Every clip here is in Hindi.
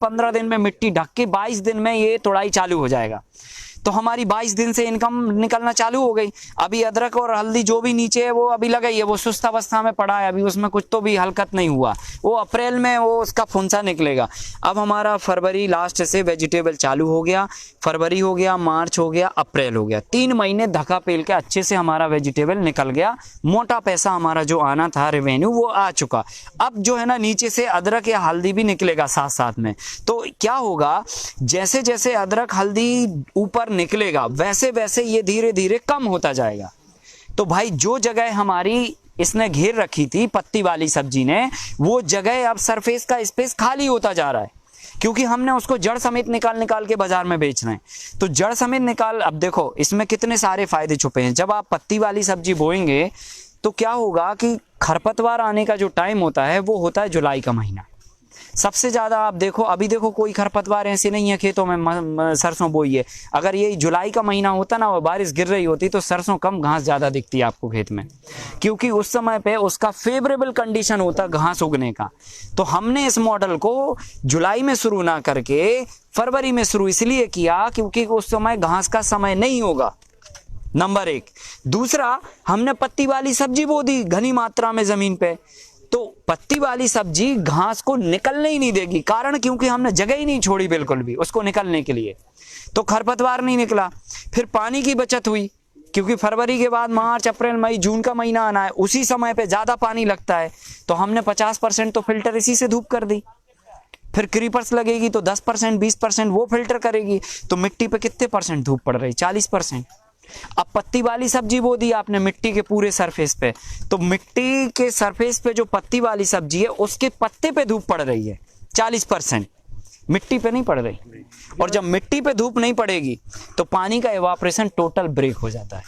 15 दिन में मिट्टी ढक के 22 दिन में ये तुड़ाई चालू हो जाएगा। तो हमारी 22 दिन से इनकम निकलना चालू हो गई। अभी अदरक और हल्दी जो भी नीचे है वो अभी लगाई है, वो सुस्त अवस्था में पड़ा है, अभी उसमें कुछ तो भी हरकत नहीं हुआ, वो अप्रैल में वो उसका फुंसा निकलेगा। अब हमारा फरवरी लास्ट से वेजिटेबल चालू हो गया, फरवरी हो गया, मार्च हो गया, अप्रैल हो गया, 3 महीने धक्का पेल के अच्छे से हमारा वेजिटेबल निकल गया। मोटा पैसा हमारा जो आना था रेवेन्यू वो आ चुका। अब जो है ना नीचे से अदरक या हल्दी भी निकलेगा साथ साथ में। तो क्या होगा, जैसे जैसे अदरक हल्दी ऊपर निकलेगा वैसे वैसे ये धीरे धीरे कम होता जाएगा। तो भाई जो जगह हमारी इसने घेर रखी थी पत्ती वाली सब्जी ने, वो जगह अब सरफेस का स्पेस खाली होता जा रहा है, क्योंकि हमने उसको जड़ समेत निकाल निकाल के बाजार में बेच रहे हैं। तो जड़ समेत निकाल, अब देखो इसमें कितने सारे फायदे छुपे हैं। जब आप पत्ती वाली सब्जी बोएंगे तो क्या होगा कि खरपतवार आने का जो टाइम होता है वो होता है जुलाई का महीना। सबसे ज्यादा आप देखो, अभी देखो कोई खरपतवार ऐसे नहीं है खेतों में, सरसों बोई है, अगर ये जुलाई का महीना होता ना और बारिश गिर रही होती तो सरसों कम, घास ज्यादा दिखती है आपको खेत में, क्योंकि उस समय पे उसका फेवरेबल कंडीशन होता घास उगने का। तो हमने इस मॉडल को जुलाई में शुरू ना करके फरवरी में शुरू इसलिए किया क्योंकि उस समय घास का समय नहीं होगा, नंबर 1। दूसरा, हमने पत्ती वाली सब्जी बो दी घनी मात्रा में जमीन पे, तो पत्ती वाली सब्जी घास को निकलने ही नहीं देगी। कारण क्योंकि हमने जगह ही नहीं छोड़ी बिल्कुल भी उसको निकलने के लिए, तो खरपतवार नहीं निकला। फिर पानी की बचत हुई, क्योंकि फरवरी के बाद मार्च अप्रैल मई जून का महीना आना है, उसी समय पे ज्यादा पानी लगता है, तो हमने 50% तो फिल्टर इसी से धूप कर दी। फिर क्रीपर्स लगेगी तो 10% 20% वो फिल्टर करेगी, तो मिट्टी पे कितने परसेंट धूप पड़ रही, 40%। अब पत्ती वाली सब्जी बो दी आपने मिट्टी के पूरे सरफेस पे, तो मिट्टी के सरफेस पे जो पत्ती वाली सब्जी है उसके पत्ते पे धूप पड़ रही है 40%, मिट्टी पे नहीं पड़ रही। और जब मिट्टी पे धूप नहीं पड़ेगी तो पानी का इवापोरेशन टोटल ब्रेक हो जाता है।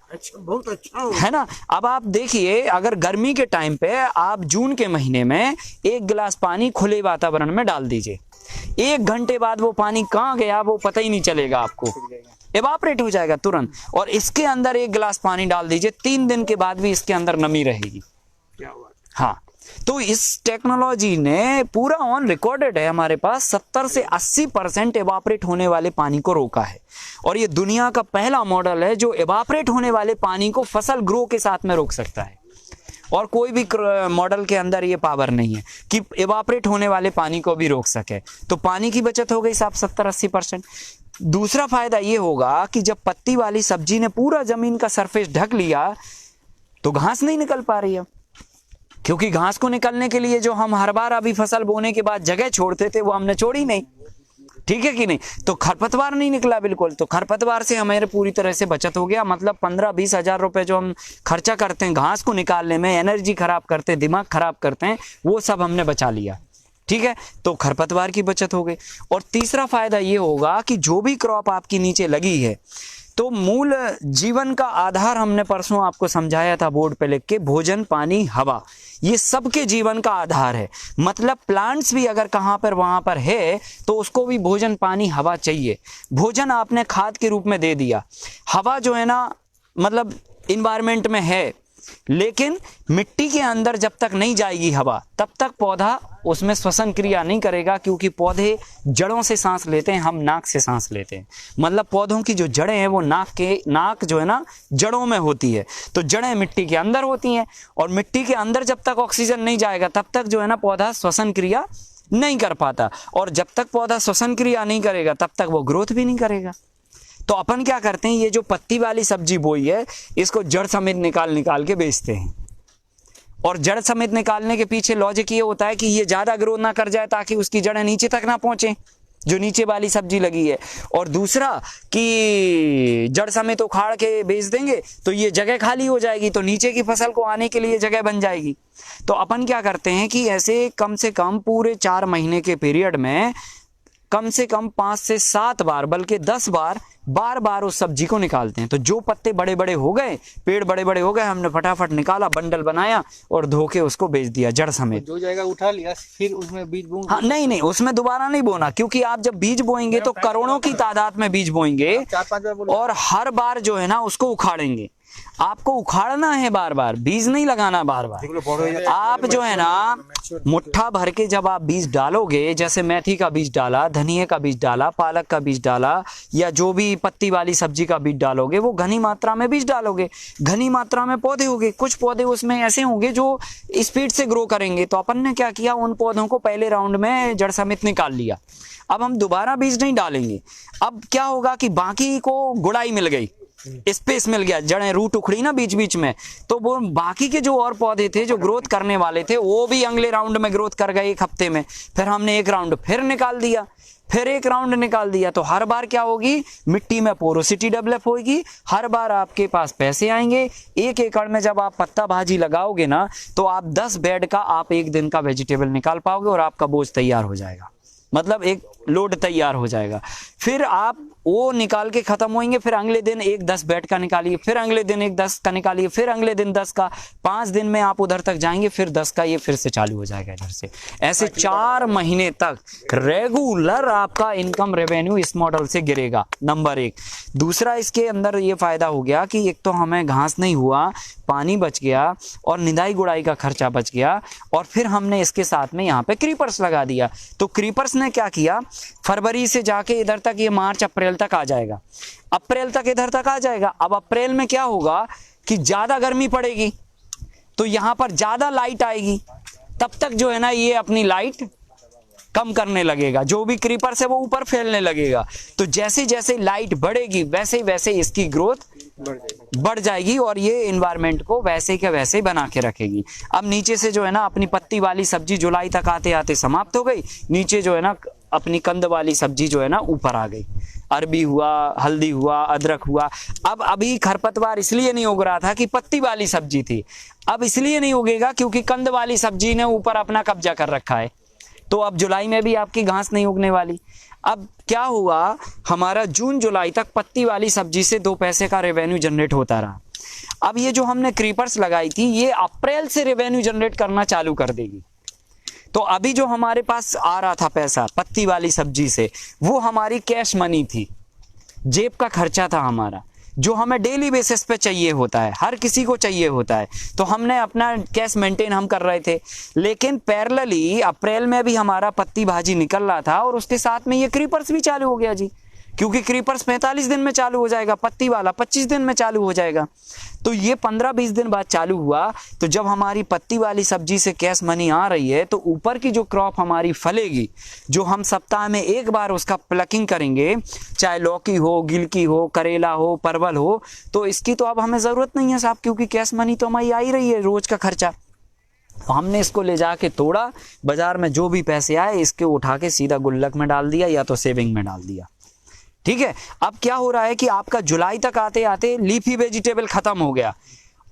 अच्छा, बहुत अच्छा है ना। अब आप देखिए, अगर गर्मी के टाइम पे आप जून के महीने में 1 गिलास पानी खुले वातावरण में डाल दीजिए, 1 घंटे बाद वो पानी कहाँ गया वो पता ही नहीं चलेगा आपको, इवापोरेट हो जाएगा तुरंत। और इसके अंदर 1 गिलास पानी डाल दीजिए, 3 दिन के बाद भी इसके अंदर नमी रहेगी। क्या बात। हाँ, तो इस टेक्नोलॉजी ने पूरा ऑन रिकॉर्डेड है हमारे पास, 70 से 80% इवापोरेट होने वाले पानी को रोका है। और ये दुनिया का पहला मॉडल है जो इवापोरेट होने वाले पानी को फसल ग्रो के साथ में रोक सकता है। और कोई भी मॉडल के अंदर ये पावर नहीं है कि इवापोरेट होने वाले पानी को भी रोक सके। तो पानी की बचत हो गई साहब 70-80%। दूसरा फायदा ये होगा कि जब पत्ती वाली सब्जी ने पूरा जमीन का सरफेस ढक लिया तो घास नहीं निकल पा रही है, क्योंकि घास को निकलने के लिए जो हम हर बार अभी फसल बोने के बाद जगह छोड़ते थे वो हमने छोड़ी नहीं, ठीक है कि नहीं। तो खरपतवार नहीं निकला बिल्कुल, तो खरपतवार से हमारे पूरी तरह से बचत हो गया। मतलब 15-20 हजार रुपए जो हम खर्चा करते हैं घास को निकालने में, एनर्जी खराब करते हैं, दिमाग खराब करते हैं, वो सब हमने बचा लिया, ठीक है। तो खरपतवार की बचत हो गई। और तीसरा फायदा ये होगा कि जो भी क्रॉप आपकी नीचे लगी है, तो मूल जीवन का आधार हमने परसों आपको समझाया था बोर्ड पे लिख के, भोजन पानी हवा, ये सबके जीवन का आधार है। मतलब प्लांट्स भी अगर कहाँ पर वहां पर है तो उसको भी भोजन पानी हवा चाहिए। भोजन आपने खाद के रूप में दे दिया, हवा जो है ना मतलब इन्वायरमेंट में है, लेकिन मिट्टी के अंदर जब तक नहीं जाएगी हवा तब तक पौधा उसमें श्वसन क्रिया नहीं करेगा, क्योंकि पौधे जड़ों से सांस लेते हैं, हम नाक से सांस लेते हैं। मतलब पौधों की जो जड़ें हैं वो नाक जो है ना जड़ों में होती है, तो जड़ें मिट्टी के अंदर होती हैं, और मिट्टी के अंदर जब तक ऑक्सीजन नहीं जाएगा तब तक जो है ना पौधा श्वसन क्रिया नहीं कर पाता, और जब तक पौधा श्वसन क्रिया नहीं करेगा तब तक वो ग्रोथ भी नहीं करेगा। तो अपन क्या करते हैं, ये जो पत्ती वाली सब्जी बोई है इसको जड़ समेत निकाल के बेचते हैं। और जड़ समेत निकालने के पीछे लॉजिक ये होता है कि ये ज्यादा ग्रोथ ना कर जाए ताकि उसकी जड़ें नीचे तक ना पहुंचे जो नीचे वाली सब्जी लगी है। और दूसरा कि जड़ समेत उखाड़ के बेच देंगे तो ये जगह खाली हो जाएगी, तो नीचे की फसल को आने के लिए जगह बन जाएगी। तो अपन क्या करते हैं कि ऐसे कम से कम पूरे 4 महीने के पीरियड में कम से कम 5 से 7 बार बल्कि 10 बार उस सब्जी को निकालते हैं। तो जो पत्ते बड़े बड़े हो गए, पेड़ बड़े बड़े हो गए, हमने फटाफट निकाला, बंडल बनाया और धो के उसको बेच दिया जड़ समेत। जो जाएगा उठा लिया, फिर उसमें बीज बोएंगे। हाँ, नहीं उसमें दोबारा नहीं बोना, क्योंकि आप जब बीज बोएंगे तो करोड़ों की तादाद में बीज बोएंगे 4-5 बार और हर बार जो है ना उसको उखाड़ेंगे। आपको उखाड़ना है बार बार, बीज नहीं लगाना बार बार। आप जो है ना मुट्ठा भर के जब आप बीज डालोगे, जैसे मेथी का बीज डाला, धनिया का बीज डाला, पालक का बीज डाला, या जो भी पत्ती वाली सब्जी का बीज डालोगे, वो घनी मात्रा में बीज डालोगे, घनी मात्रा में पौधे होंगे। कुछ पौधे उसमें ऐसे होंगे जो स्पीड से ग्रो करेंगे। तो अपन ने क्या किया, उन पौधों को पहले राउंड में जड़ समेत निकाल लिया। अब हम दोबारा बीज नहीं डालेंगे। अब क्या होगा कि बाकी को गुड़ाई मिल गई, स्पेस मिल गया, जड़ें रूट उखड़ी ना बीच बीच में, तो वो बाकी के जो और पौधे थे जो ग्रोथ करने वाले थे वो भी अगले राउंड में ग्रोथ कर गए 1 हफ्ते में। फिर हमने एक राउंड फिर निकाल दिया, फिर एक राउंड निकाल दिया। तो हर बार क्या होगी, मिट्टी में पोरोसिटी डेवलप होगी, हर बार आपके पास पैसे आएंगे। 1 एकड़ में जब आप पत्ता भाजी लगाओगे ना, तो आप 10 बेड का आप 1 दिन का वेजिटेबल निकाल पाओगे और आपका बोझ तैयार हो जाएगा, मतलब एक लोड तैयार हो जाएगा। फिर आप वो निकाल के खत्म होंगे, फिर अगले दिन एक 10 बेड का निकालिए, फिर अगले दिन एक 10 का निकालिए, फिर अगले दिन 10 का। 5 दिन में आप उधर तक जाएंगे, फिर 10 का ये फिर से चालू हो जाएगा इधर से। ऐसे 4 महीने तक रेगुलर आपका इनकम रेवेन्यू इस मॉडल से गिरेगा, नंबर 1। दूसरा, इसके अंदर ये फायदा हो गया कि एक तो हमें घास नहीं हुआ, पानी बच गया और निदाई गुड़ाई का खर्चा बच गया। और फिर हमने इसके साथ में यहाँ पे क्रीपर्स लगा दिया। तो क्रीपर्स ने क्या किया, फरवरी से जाके इधर तक ये मार्च अप्रैल तक आ जाएगा, अप्रैल तक इधर तक आ जाएगा। अब अप्रैल में क्या होगा कि ज्यादा गर्मी पड़ेगी, तो यहां पर ज्यादा लाइट आएगी, तब तक जो है ना ये अपनी लाइट कम करने लगेगा, जो भी क्रीपर से वो ऊपर फैलने लगेगा। तो जैसे जैसे लाइट बढ़ेगी वैसे वैसे इसकी ग्रोथ बढ़ जाएगी और ये इन्वायरमेंट को वैसे के वैसे बना के रखेगी। अब नीचे से जो है ना अपनी पत्ती वाली सब्जी जुलाई तक आते आते समाप्त हो गई, नीचे जो है ना अपनी कंद वाली सब्जी जो है ना ऊपर आ गई। अरबी हुआ, हल्दी हुआ, अदरक हुआ। अब अभी खरपतवार इसलिए नहीं उग रहा था कि पत्ती वाली सब्जी थी, अब इसलिए नहीं उगेगा क्योंकि कंद वाली सब्जी ने ऊपर अपना कब्जा कर रखा है। तो अब जुलाई में भी आपकी घास नहीं उगने वाली। अब क्या हुआ, हमारा जून जुलाई तक पत्ती वाली सब्जी से 2 पैसे का रेवेन्यू जनरेट होता रहा। अब ये जो हमने क्रीपर्स लगाई थी, ये अप्रैल से रेवेन्यू जनरेट करना चालू कर देगी। तो अभी जो हमारे पास आ रहा था पैसा पत्ती वाली सब्जी से, वो हमारी कैश मनी थी, जेब का खर्चा था हमारा, जो हमें डेली बेसिस पे चाहिए होता है, हर किसी को चाहिए होता है। तो हमने अपना कैश मेंटेन हम कर रहे थे। लेकिन पैरेलली अप्रैल में भी हमारा पत्ती भाजी निकल रहा था और उसके साथ में ये क्रीपर्स भी चालू हो गया जी, क्योंकि क्रीपर्स 45 दिन में चालू हो जाएगा, पत्ती वाला 25 दिन में चालू हो जाएगा। तो ये 15-20 दिन बाद चालू हुआ। तो जब हमारी पत्ती वाली सब्जी से कैश मनी आ रही है, तो ऊपर की जो क्रॉप हमारी फलेगी, जो हम सप्ताह में 1 बार उसका प्लकिंग करेंगे, चाहे लौकी हो, गिलकी हो, करेला हो, परवल हो, तो इसकी तो अब हमें ज़रूरत नहीं है साहब, क्योंकि कैश मनी तो हमारी आ ही रही है रोज का खर्चा। तो हमने इसको ले जाके तोड़ा, बाजार में जो भी पैसे आए इसके उठा के सीधा गुल्लक में डाल दिया या तो सेविंग में डाल दिया। ठीक है। अब क्या हो रहा है कि आपका जुलाई तक आते आते लीफी वेजिटेबल खत्म हो गया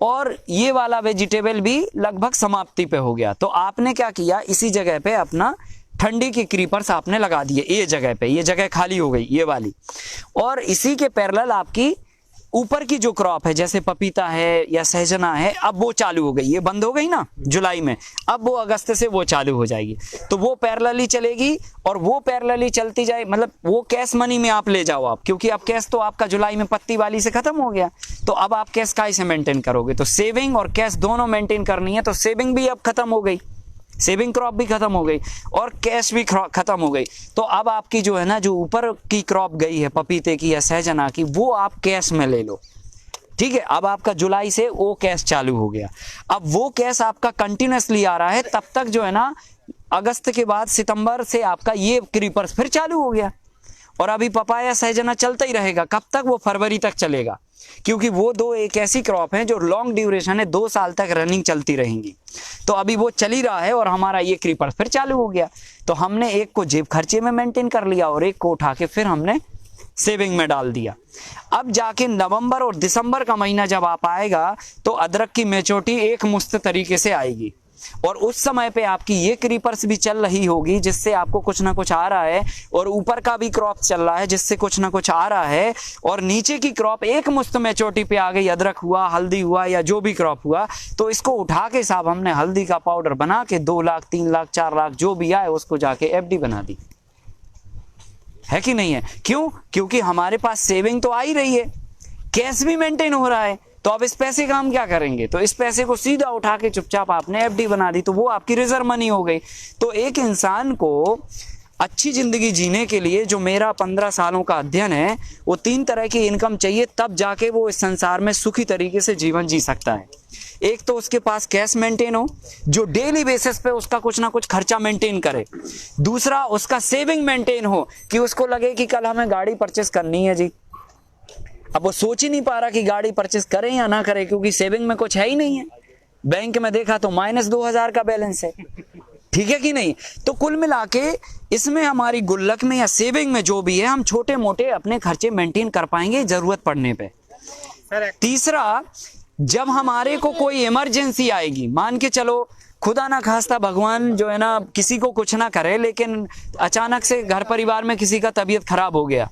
और ये वाला वेजिटेबल भी लगभग समाप्ति पे हो गया। तो आपने क्या किया, इसी जगह पे अपना ठंडी के क्रीपर्स आपने लगा दिए, ये जगह पे, ये जगह खाली हो गई ये वाली। और इसी के पैरेलल आपकी ऊपर की जो क्रॉप है, जैसे पपीता है या सहजना है, अब वो चालू हो गई। ये बंद हो गई ना जुलाई में, अब वो अगस्त से वो चालू हो जाएगी। तो वो पैरेलली चलेगी और वो पैरेलली चलती जाए, मतलब वो कैश मनी में आप ले जाओ आप, क्योंकि अब कैश तो आपका जुलाई में पत्ती वाली से खत्म हो गया। तो अब आप कैश का से मेंटेन करोगे, तो सेविंग और कैश दोनों मेंटेन करनी है। तो सेविंग भी अब खत्म हो गई, सेविंग क्रॉप भी खत्म हो गई और कैश भी खत्म हो गई। तो अब आपकी जो है ना, जो ऊपर की क्रॉप गई है पपीते की या सहजना की, वो आप कैश में ले लो। ठीक है। अब आपका जुलाई से वो कैश चालू हो गया। अब वो कैश आपका कंटिन्यूसली आ रहा है, तब तक जो है ना अगस्त के बाद सितंबर से आपका ये क्रीपर्स फिर चालू हो गया। और अभी पपाया सहजना चलता ही रहेगा, कब तक, वो फरवरी तक चलेगा, क्योंकि वो दो एक ऐसी क्रॉप है जो लॉन्ग ड्यूरेशन है, 2 साल तक रनिंग चलती रहेंगी। तो अभी वो चल ही रहा है और हमारा ये क्रीपर फिर चालू हो गया। तो हमने एक को जेब खर्चे में मेंटेन कर लिया और एक को उठा के फिर हमने सेविंग में डाल दिया। अब जाके नवंबर और दिसंबर का महीना जब आप आएगा, तो अदरक की मैच्योरिटी एक मुश्त तरीके से आएगी और उस समय पे आपकी ये क्रीपर्स भी चल रही होगी, जिससे आपको कुछ ना कुछ आ रहा है, और ऊपर का भी क्रॉप चल रहा है जिससे कुछ ना कुछ आ रहा है, और नीचे की क्रॉप एक मुश्त मैच्योरिटी पे आ गई, अदरक हुआ, हल्दी हुआ या जो भी क्रॉप हुआ। तो इसको उठा के साहब हमने हल्दी का पाउडर बना के 2 लाख 3 लाख 4 लाख जो भी आए उसको जाके एफडी बना दी, है कि नहीं है? क्यों? क्योंकि हमारे पास सेविंग तो आ ही रही है, कैश भी मेंटेन हो रहा है, तो अब इस पैसे का हम क्या करेंगे? तो इस पैसे को सीधा उठा के चुपचाप आपने एफडी बना दी, तो वो आपकी रिजर्व मनी हो गई। तो एक इंसान को अच्छी जिंदगी जीने के लिए, जो मेरा 15 सालों का अध्ययन है, वो 3 तरह की इनकम चाहिए, तब जाके वो इस संसार में सुखी तरीके से जीवन जी सकता है। एक तो उसके पास कैश मेंटेन हो, जो डेली बेसिस पे उसका कुछ ना कुछ खर्चा मेंटेन करे। दूसरा, उसका सेविंग मेंटेन हो, कि उसको लगे कि कल हमें गाड़ी परचेस करनी है जी। अब वो सोच ही नहीं पा रहा कि गाड़ी परचेस करें या ना करें, क्योंकि सेविंग में कुछ है ही नहीं है। बैंक में देखा तो -2000 का बैलेंस है, ठीक है कि नहीं? तो कुल मिला के इसमें हमारी गुल्लक में या सेविंग में जो भी है, हम छोटे मोटे अपने खर्चे मेंटेन कर पाएंगे जरूरत पड़ने पे। तीसरा, जब हमारे को कोई इमरजेंसी आएगी, मान के चलो खुदा ना खास्ता भगवान जो है ना किसी को कुछ ना करे, लेकिन अचानक से घर परिवार में किसी का तबीयत खराब हो गया,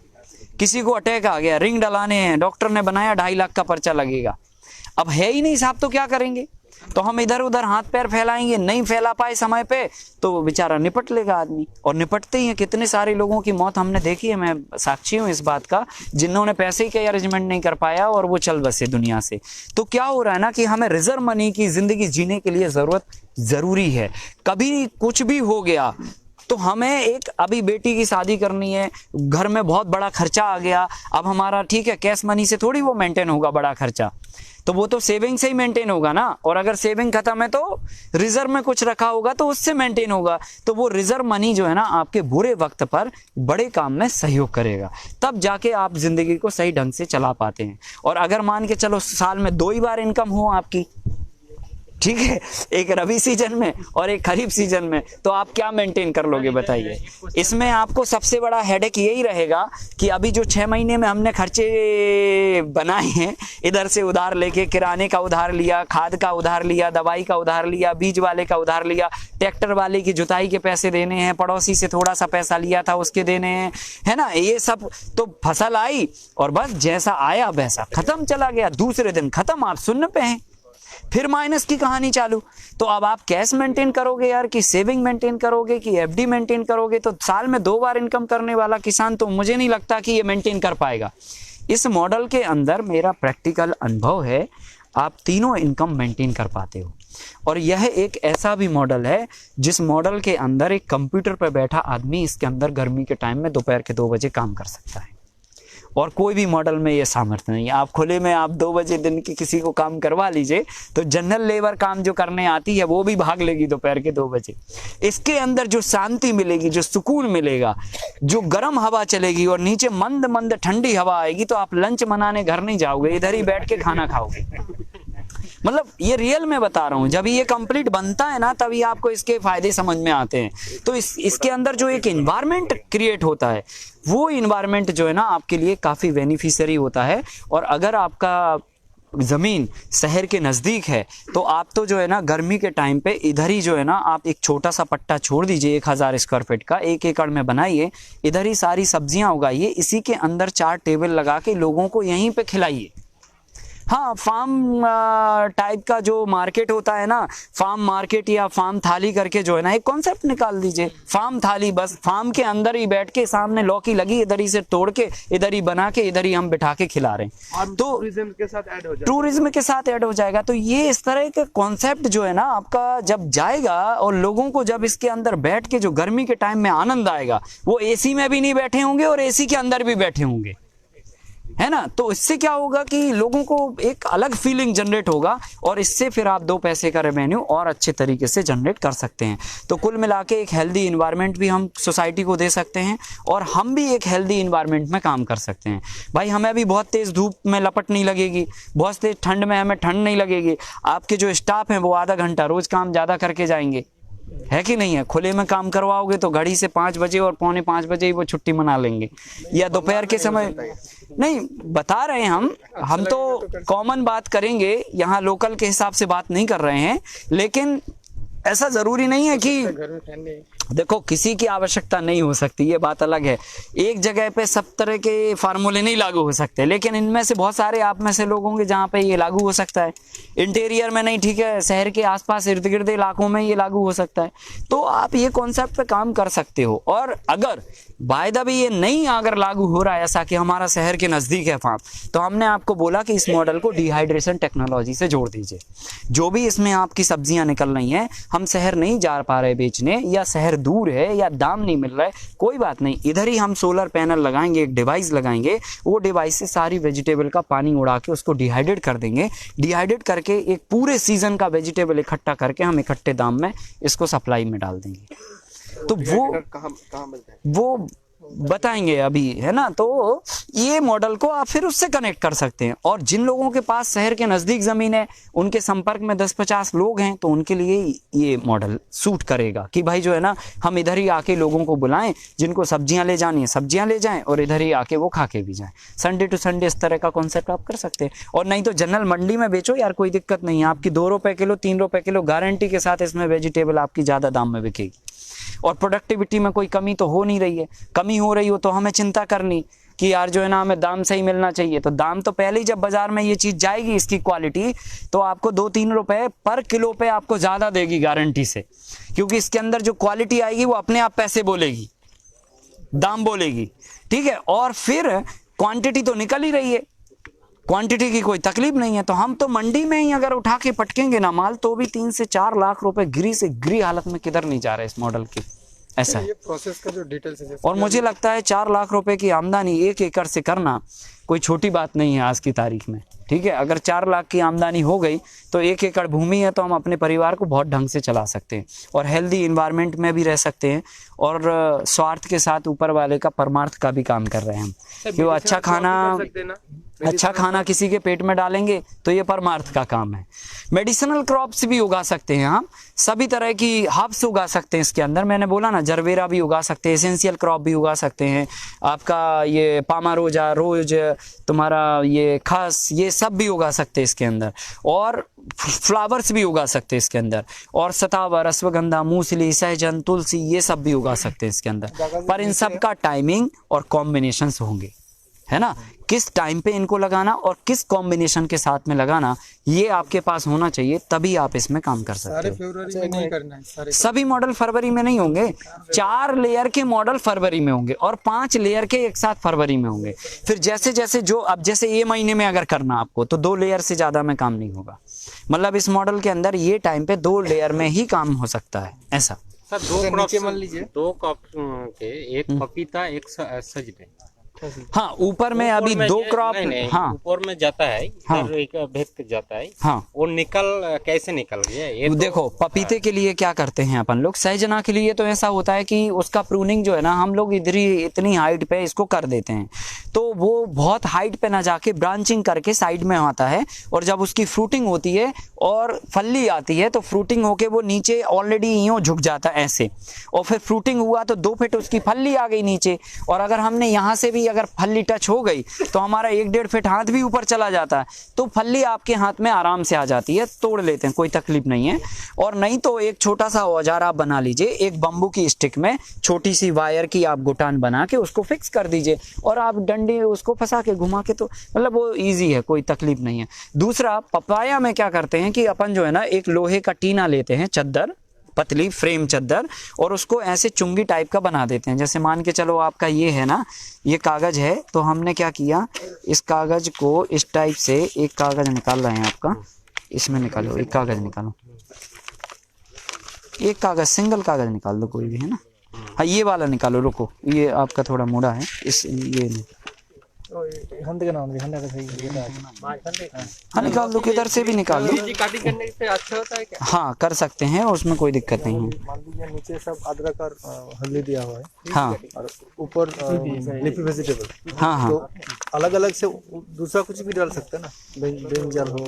किसी को अटैक आ गया, रिंग डलाने हैं, डॉक्टर ने बनाया 2.5 लाख का पर्चा लगेगा। अब है ही नहीं साहब, तो क्या करेंगे? तो हम इधर उधर हाथ पैर फैलाएंगे, नहीं फैला पाए समय पे तो बेचारा निपट लेगा आदमी। और निपटते ही हैं, कितने सारे लोगों की मौत हमने देखी है, मैं साक्षी हूं इस बात का, जिन्होंने पैसे के अरेंजमेंट नहीं कर पाया और वो चल बसे दुनिया से। तो क्या हो रहा है ना कि हमें रिजर्व मनी की जिंदगी जीने के लिए जरूरत जरूरी है। कभी कुछ भी हो गया तो हमें एक, अभी बेटी की शादी करनी है, घर में बहुत बड़ा खर्चा आ गया, अब हमारा ठीक है कैश मनी से थोड़ी वो मेंटेन होगा बड़ा खर्चा, तो वो तो सेविंग से ही मेंटेन होगा ना। और अगर सेविंग खत्म है तो रिजर्व में कुछ रखा होगा तो उससे मेंटेन होगा। तो वो रिजर्व मनी जो है ना आपके बुरे वक्त पर बड़े काम में सहयोग करेगा, तब जाके आप जिंदगी को सही ढंग से चला पाते हैं। और अगर मान के चलो साल में 2 ही बार इनकम हो आपकी, ठीक है, एक रबी सीजन में और एक खरीफ सीजन में, तो आप क्या मेंटेन कर लोगे बताइए? इसमें आपको सबसे बड़ा हेडेक यही रहेगा कि अभी जो 6 महीने में हमने खर्चे बनाए हैं, इधर से उधार लेके, किराने का उधार लिया, खाद का उधार लिया, दवाई का उधार लिया, बीज वाले का उधार लिया, ट्रैक्टर वाले की जुताई के पैसे देने हैं, पड़ोसी से थोड़ा सा पैसा लिया था उसके देने हैं, है ना। ये सब तो फसल आई और बस जैसा आया वैसा खत्म चला गया, दूसरे दिन खत्म, आप शून्य पे हैं, फिर माइनस की कहानी चालू। तो अब आप कैश मेंटेन करोगे यार, कि सेविंग मेंटेन करोगे, कि एफडी मेंटेन करोगे? तो साल में 2 बार इनकम करने वाला किसान तो मुझे नहीं लगता कि ये मेंटेन कर पाएगा। इस मॉडल के अंदर मेरा प्रैक्टिकल अनुभव है, आप तीनों इनकम मेंटेन कर पाते हो। और यह एक ऐसा भी मॉडल है जिस मॉडल के अंदर एक कंप्यूटर पर बैठा आदमी इसके अंदर गर्मी के टाइम में दोपहर के 2 बजे काम कर सकता है। और कोई भी मॉडल में ये सामर्थ्य नहीं है। आप खुले में आप 2 बजे दिन की किसी को काम करवा लीजिए तो जनरल लेबर काम जो करने आती है वो भी भाग लेगी दोपहर के 2 बजे। इसके अंदर जो शांति मिलेगी, जो सुकून मिलेगा, जो गर्म हवा चलेगी और नीचे मंद मंद ठंडी हवा आएगी, तो आप लंच मनाने घर नहीं जाओगे, इधर ही बैठ के खाना खाओगे। मतलब ये रियल में बता रहा हूँ, जब ये कंप्लीट बनता है ना तभी आपको इसके फायदे समझ में आते हैं। तो इसके अंदर जो एक इन्वायरमेंट क्रिएट होता है, वो इन्वायरमेंट जो है ना आपके लिए काफ़ी बेनिफिशियरी होता है। और अगर आपका ज़मीन शहर के नज़दीक है तो आप तो जो है ना गर्मी के टाइम पे इधर ही जो है ना आप एक छोटा सा पट्टा छोड़ दीजिए, 1000 स्क्वायर फीट का, 1 एकड़ में बनाइए, इधर ही सारी सब्जियां उगाइए, इसी के अंदर 4 टेबल लगा के लोगों को यहीं पे खिलाइए। हाँ, फार्म टाइप का जो मार्केट होता है ना, फार्म मार्केट या फार्म थाली करके जो है ना एक कॉन्सेप्ट निकाल दीजिए, फार्म थाली। बस फार्म के अंदर ही बैठ के सामने लौकी लगी, इधर ही से तोड़ के इधर ही बना के इधर ही हम बिठा के खिला रहे हैं, तो टूरिज्म के साथ ऐड हो जाएगा। टूरिज्म के साथ ऐड हो जाएगा। तो ये इस तरह का कॉन्सेप्ट जो है ना आपका जब जाएगा और लोगों को जब इसके अंदर बैठ के जो गर्मी के टाइम में आनंद आएगा, वो एसी में भी नहीं बैठे होंगे और एसी के अंदर भी बैठे होंगे, है ना। तो इससे क्या होगा कि लोगों को एक अलग फीलिंग जनरेट होगा और इससे फिर आप 2 पैसे का रेवेन्यू और अच्छे तरीके से जनरेट कर सकते हैं। तो कुल मिला के एक हेल्दी इन्वायरमेंट भी हम सोसाइटी को दे सकते हैं और हम भी एक हेल्दी इन्वायरमेंट में काम कर सकते हैं। भाई हमें भी बहुत तेज़ धूप में लपट नहीं लगेगी, बहुत तेज़ ठंड में हमें ठंड नहीं लगेगी। आपके जो स्टाफ हैं वो आधा घंटा रोज काम ज़्यादा करके जाएंगे, है कि नहीं है। खुले में काम करवाओगे तो घड़ी से 5 बजे और 4:45 बजे ही वो छुट्टी मना लेंगे, या दोपहर के समय नहीं बता रहे हैं हम तो कॉमन बात करेंगे, यहाँ लोकल के हिसाब से बात नहीं कर रहे हैं। लेकिन ऐसा जरूरी नहीं है कि देखो किसी की आवश्यकता नहीं हो सकती, ये बात अलग है। एक जगह पे सब तरह के फार्मूले नहीं लागू हो सकते, लेकिन इनमें से बहुत सारे आप में से लोग होंगे जहाँ पे ये लागू हो सकता है। इंटीरियर में नहीं, ठीक है, शहर के आसपास इर्द गिर्द इलाकों में ये लागू हो सकता है। तो आप ये कॉन्सेप्ट पे काम कर सकते हो। और अगर बाय द वे ये नहीं अगर लागू हो रहा है ऐसा कि हमारा शहर के नज़दीक है फार्म, तो हमने आपको बोला कि इस मॉडल को डिहाइड्रेशन टेक्नोलॉजी से जोड़ दीजिए। जो भी इसमें आपकी सब्जियां निकल रही हैं, हम शहर नहीं जा पा रहे बेचने, या शहर दूर है, या दाम नहीं मिल रहा है, कोई बात नहीं, इधर ही हम सोलर पैनल लगाएंगे, एक डिवाइस लगाएंगे, वो डिवाइस से सारी वेजिटेबल का पानी उड़ा के उसको डिहाइड्रेट कर देंगे। डिहाइड्रेट करके एक पूरे सीजन का वेजिटेबल इकट्ठा करके हम इकट्ठे दाम में इसको सप्लाई में डाल देंगे। तो कहाँ मिलता है? वो बताएंगे अभी, है ना। तो ये मॉडल को आप फिर उससे कनेक्ट कर सकते हैं। और जिन लोगों के पास शहर के नज़दीक ज़मीन है, उनके संपर्क में 10-50 लोग हैं, तो उनके लिए ये मॉडल सूट करेगा कि भाई जो है ना, हम इधर ही आके लोगों को बुलाएं, जिनको सब्जियां ले जानी है सब्जियां ले जाएं, और इधर ही आके वो खा के भी जाएं। संडे टू संडे इस तरह का कॉन्सेप्ट आप कर सकते हैं। और नहीं तो जनरल मंडी में बेचो यार, कोई दिक्कत नहीं है। आपकी 2 रुपये किलो, 3 रुपये किलो गारंटी के साथ इसमें वेजिटेबल आपकी ज़्यादा दाम में बिकेगी। और प्रोडक्टिविटी में कोई कमी तो हो नहीं रही है। कमी हो रही हो तो हमें चिंता करनी कि यार जो है ना, हमें दाम सही मिलना चाहिए। तो दाम तो पहले ही, जब बाजार में ये चीज़ जाएगी इसकी क्वालिटी, तो आपको 2-3 रुपए पर किलो पे आपको ज़्यादा देगी गारंटी से, क्योंकि इसके अंदर जो क्वालिटी आएगी वो अपने आप पैसे बोलेगी, दाम बोलेगी, ठीक है। और फिर क्वांटिटी तो निकल ही रही है, क्वांटिटी की कोई तकलीफ नहीं है। तो हम तो मंडी में ही अगर उठा के पटकेंगे ना माल, तो भी 3 से 4 लाख रुपए गिरी से गिरी हालत में किधर नहीं जा रहा है इस मॉडल की, ऐसा है। ये प्रोसेस का जो डिटेल्स है, और मुझे लगता है 4 लाख रुपए की आमदनी 1 एकड़ से करना कोई छोटी बात नहीं है आज की तारीख में, ठीक है। अगर 4 लाख की आमदनी हो गई तो 1 एकड़ भूमि है, तो हम अपने परिवार को बहुत ढंग से चला सकते हैं, और हेल्दी इन्वायरमेंट में भी रह सकते हैं, और स्वार्थ के साथ ऊपर वाले का परमार्थ का भी काम कर रहे हैं हम। क्यों अच्छा खाना किसी के पेट में डालेंगे तो ये परमार्थ का काम है। मेडिसिनल क्रॉप्स भी उगा सकते हैं हम, सभी तरह की हर्ब्स उगा सकते हैं इसके अंदर। मैंने बोला ना, जरवेरा भी उगा सकते हैं, एसेंशियल क्रॉप भी उगा सकते हैं, आपका ये पामारोजा, रोज, तुम्हारा ये खस, ये सब भी उगा सकते हैं इसके अंदर। और फ्लावर्स भी उगा सकते हैं इसके अंदर, और सतावर, अश्वगंधा, मूसली, सहजन, तुलसी, ये सब भी उगा सकते हैं इसके अंदर। पर इन सब का टाइमिंग और कॉम्बिनेशंस होंगे, है ना। किस टाइम पे इनको लगाना और किस कॉम्बिनेशन के साथ में लगाना, ये आपके पास होना चाहिए, तभी आप इसमें काम कर सकते हो। फरवरी में नहीं करना है सारे। सभी मॉडल फरवरी में नहीं होंगे, 4 लेयर के मॉडल फरवरी में होंगे, और 5 लेयर के एक साथ फरवरी में होंगे। फिर जैसे जैसे जो, अब जैसे ये महीने में अगर करना आपको, तो 2 लेयर से ज्यादा में काम नहीं होगा। मतलब इस मॉडल के अंदर ये टाइम पे 2 लेयर में ही काम हो सकता है, ऐसा। सर 2 क्रॉप मान लीजिए, 2 क्रॉप के, एक पपीता, एक सजने। हाँ, ऊपर में अभी 2 क्रॉप, हाँ ऊपर में जाता है, हाँ, एक भेद जाता है, हाँ, वो कैसे निकल गया ये? देखो पपीते के लिए क्या करते हैं अपन लोग, सहजना के लिए तो ऐसा होता है कि उसका प्रूनिंग जो है ना, हम लोग इधर ही इतनी हाइट पे इसको कर देते हैं, तो वो बहुत हाइट पे ना जाके ब्रांचिंग करके साइड में आता है। और जब उसकी फ्रूटिंग होती है और फल्ली आती है, तो फ्रूटिंग होके वो नीचे ऑलरेडी यूं झुक जाता है ऐसे, और फिर फ्रूटिंग हुआ तो 2 फीट उसकी फल्ली आ गई नीचे, और अगर हमने यहाँ से भी अगर फल्ली टच हो गई तो हमारा 1-1.5 फीट हाथ भी ऊपर चला जाता है, तो फल्ली आपके हाथ में आराम से आ जाती है, तोड़ लेते हैं, कोई तकलीफ नहीं है। और नहीं तो एक छोटा सा औजार आप बना लीजिए, एक बम्बू की स्टिक में छोटी सी वायर की आप गुटान बना के उसको फिक्स कर दीजिए, और आप डंडी उसको फंसा के घुमा के, तो मतलब वो ईजी है, कोई तकलीफ नहीं है। दूसरा, पपाया में क्या करते हैं कि अपन जो है ना, एक लोहे का टीना लेते हैं, चद्दर, पतली फ्रेम चद्दर, और उसको ऐसे चुंगी टाइप का बना देते हैं। जैसे मान के चलो आपका ये है ना, ये कागज है, तो हमने क्या किया, इस कागज को इस टाइप से, एक कागज निकाल रहे हैं आपका, इसमें निकालो, एक कागज निकालो, एक कागज, सिंगल कागज निकाल दो कोई भी, है ना। हाँ, ये वाला निकालो, रुको, ये आपका थोड़ा मोड़ा है, इस ये हाँ निकाल दो, किधर से भी निकाल दो। काटिंग करने से अच्छा होता है क्या? हाँ कर सकते हैं, उसमें कोई दिक्कत नहीं है। मान लीजिए नीचे सब अदरक और हल्दी दिया हुआ है, हाँ और ऊपर लीफी वेजिटेबल, हाँ हाँ, तो अलग अलग से दूसरा कुछ भी डाल सकते हैं ना, ब्रिंजल हो,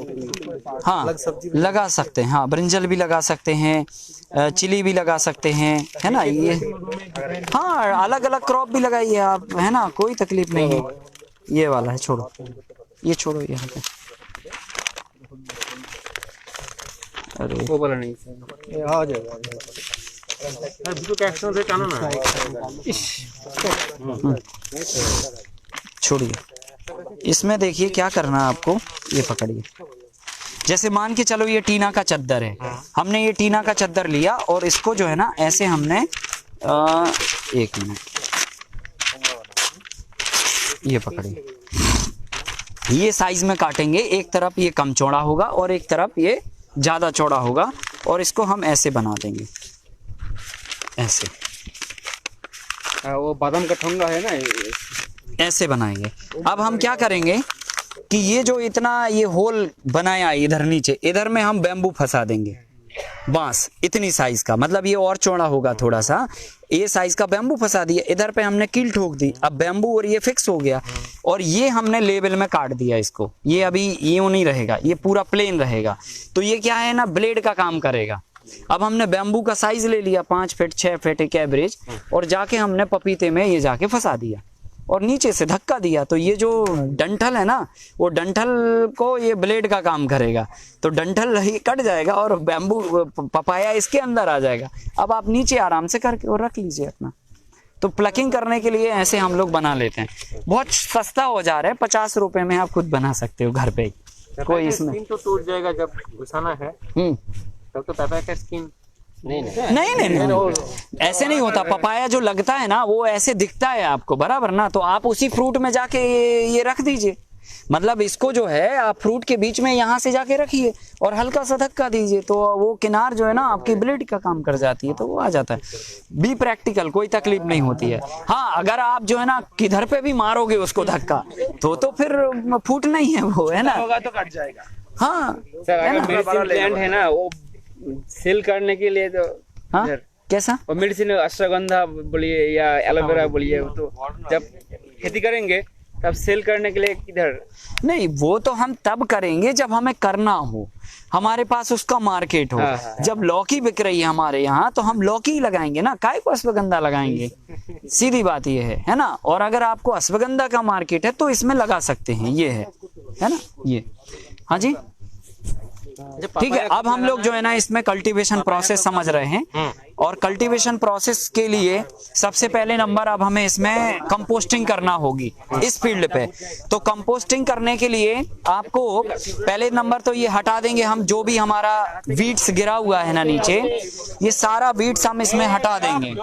हाँ अलग सब्जी लगा सकते हैं, हाँ ब्रिंजल भी लगा सकते हैं, चिली भी लगा सकते हैं, है ना। ये हाँ, अलग अलग क्रॉप भी लगाइए आप, है ना, कोई तकलीफ नहीं है। ये वाला है, छोड़ो ये, छोड़ो यहाँ पे, अरे वो वाला नहीं सर, आ जाएगा। छोड़िए, इसमें देखिए क्या करना है आपको, ये पकड़िए। जैसे मान के चलो ये टीना का चद्दर है, हमने ये टीना का चद्दर लिया और इसको जो है ना ऐसे हमने एक मिनट, ये पकड़िए, ये साइज में काटेंगे। एक तरफ ये कम चौड़ा होगा और एक तरफ ये ज्यादा चौड़ा होगा, और इसको हम ऐसे बना देंगे, ऐसे वो बादाम का ठोंगा है ना, ऐसे बनाएंगे। अब हम क्या करेंगे कि ये जो इतना ये होल बनाया इधर नीचे, इधर में हम बैम्बू फंसा देंगे, बांस इतनी साइज का, मतलब ये और चौड़ा होगा थोड़ा सा, ये साइज का बैम्बू फंसा दिया, इधर पे हमने कील ठोक दी, अब बैम्बू और ये फिक्स हो गया, और ये हमने लेवल में काट दिया इसको, ये अभी यूं नहीं रहेगा, ये पूरा प्लेन रहेगा। तो ये क्या है ना, ब्लेड का काम करेगा। अब हमने बैम्बू का साइज ले लिया 5 फीट 6 फीट एक एवरेज, और जाके हमने पपीते में ये जाके फंसा दिया और नीचे से धक्का दिया, तो ये जो डंठल है ना, वो डंठल को ये ब्लेड का काम करेगा, तो डंठल ही कट जाएगा और बैम्बू पपाया इसके अंदर आ जाएगा। अब आप नीचे आराम से करके और रख लीजिए अपना। तो प्लकिंग करने के लिए ऐसे हम लोग बना लेते हैं, बहुत सस्ता हो जा रहा है, 50 रुपए में आप खुद बना सकते हो घर पे ही। कोई इसमें स्किन तो टूट जाएगा जब घुसाना है, तब तो पापाया का स्किन नहीं, ऐसे नहीं होता। पपाया जो लगता है ना वो ऐसे दिखता है आपको, बराबर ना, तो आप उसी फ्रूट में जाके ये रख दीजिए, मतलब इसको जो है आप फ्रूट के बीच में यहाँ से जाके रखिए और हल्का सा धक्का दीजिए, तो वो किनार जो है ना आपकी ब्लेड का काम कर जाती है, तो वो आ जाता है। बी प्रैक्टिकल, कोई तकलीफ नहीं होती है। हाँ, अगर आप जो है ना किधर पे भी मारोगे उसको धक्का, तो फिर फूटना ही है वो, है ना, होगा तो कट जाएगा। हाँ सर, अगर मेडिसिन प्लांट है ना, वो सेल करने के लिए तो हाँ कैसा, और मेडिसिन अश्वगंधा बोलिए या एलोवेरा बोलिए, तो जब खेती करेंगे तब सेल करने के लिए किधर? नहीं, वो तो हम तब करेंगे जब हमें करना हो, हमारे पास उसका मार्केट हो। जब लौकी बिक रही है हमारे यहाँ, तो हम लौकी लगाएंगे ना, काय को अश्वगंधा लगाएंगे, सीधी बात ये है ना। और अगर आपको अश्वगंधा का मार्केट है तो इसमें लगा सकते हैं, ये है ना, ये। हाँ जी, ठीक है। अब हम लोग जो है ना इसमें कल्टीवेशन प्रोसेस समझ रहे हैं, और कल्टीवेशन प्रोसेस के लिए सबसे पहले नंबर अब हमें इसमें कंपोस्टिंग करना होगी इस फील्ड पे। तो कंपोस्टिंग करने के लिए आपको पहले नंबर तो ये हटा देंगे हम, जो भी हमारा वीड्स गिरा हुआ है ना नीचे, ये सारा वीड्स हम इसमें हटा देंगे,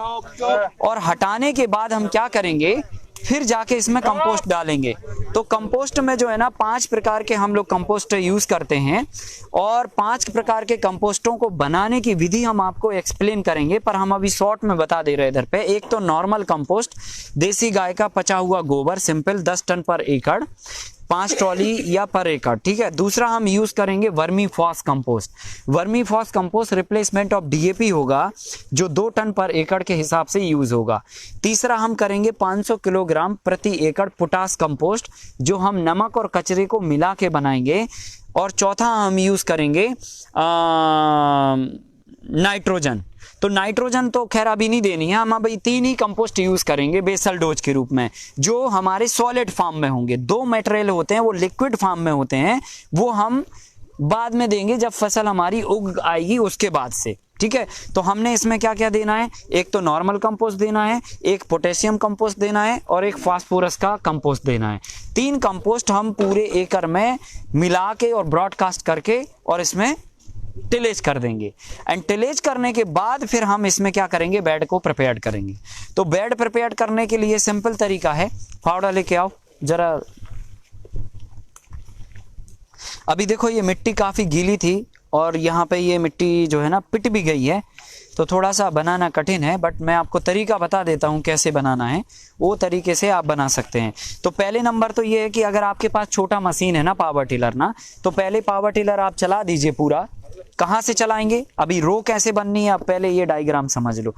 और हटाने के बाद हम क्या करेंगे, फिर जाके इसमें कंपोस्ट डालेंगे। तो कंपोस्ट में जो है ना 5 प्रकार के हम लोग कंपोस्ट यूज करते हैं, और 5 प्रकार के कंपोस्टों को बनाने की विधि हम आपको एक्सप्लेन करेंगे, पर हम अभी शॉर्ट में बता दे रहे हैं इधर पे। एक तो नॉर्मल कंपोस्ट, देसी गाय का पचा हुआ गोबर सिंपल 10 टन पर एकड़, 5 ट्रॉली या पर एकड़, ठीक है। दूसरा हम यूज करेंगे vermi phos compost. Vermi phos compost replacement of DAP होगा, जो 2 टन पर एकड़ के हिसाब से यूज होगा। तीसरा हम करेंगे 500 किलोग्राम प्रति एकड़ पोटास कंपोस्ट, जो हम नमक और कचरे को मिला के बनाएंगे। और चौथा हम यूज करेंगे नाइट्रोजन। तो नाइट्रोजन तो खैर अभी नहीं देनी है, हम अभी 3 ही कंपोस्ट यूज करेंगे बेसल डोज के रूप में, जो हमारे सॉलिड फॉर्म में होंगे। 2 मटेरियल होते हैं वो लिक्विड फॉर्म में होते हैं, वो हम बाद में देंगे जब फसल हमारी उग आएगी उसके बाद से, ठीक है। तो हमने इसमें क्या क्या देना है, एक तो नॉर्मल कंपोस्ट देना है, एक पोटेशियम कंपोस्ट देना है, और एक फास्फोरस का कंपोस्ट देना है। 3 कंपोस्ट हम पूरे एकड़ में मिला के और ब्रॉडकास्ट करके और इसमें टिलेज कर देंगे। एंड टिलेज करने के बाद फिर हम इसमें क्या करेंगे, बेड को प्रिपेयर करेंगे। तो बेड प्रिपेयर करने के लिए सिंपल तरीका है, फावड़ा लेके आओ जरा। अभी देखो ये मिट्टी काफी गीली थी और यहाँ पे ये मिट्टी जो है ना पिट भी गई है, तो थोड़ा सा बनाना कठिन है, बट मैं आपको तरीका बता देता हूँ कैसे बनाना है, वो तरीके से आप बना सकते हैं। तो पहले नंबर तो ये है कि अगर आपके पास छोटा मशीन है ना, पावर टिलर ना, तो पहले पावर टिलर आप चला दीजिए पूरा। कहाँ से चलाएंगे, अभी रो कैसे बननी है, आप पहले ये डायग्राम समझ लो।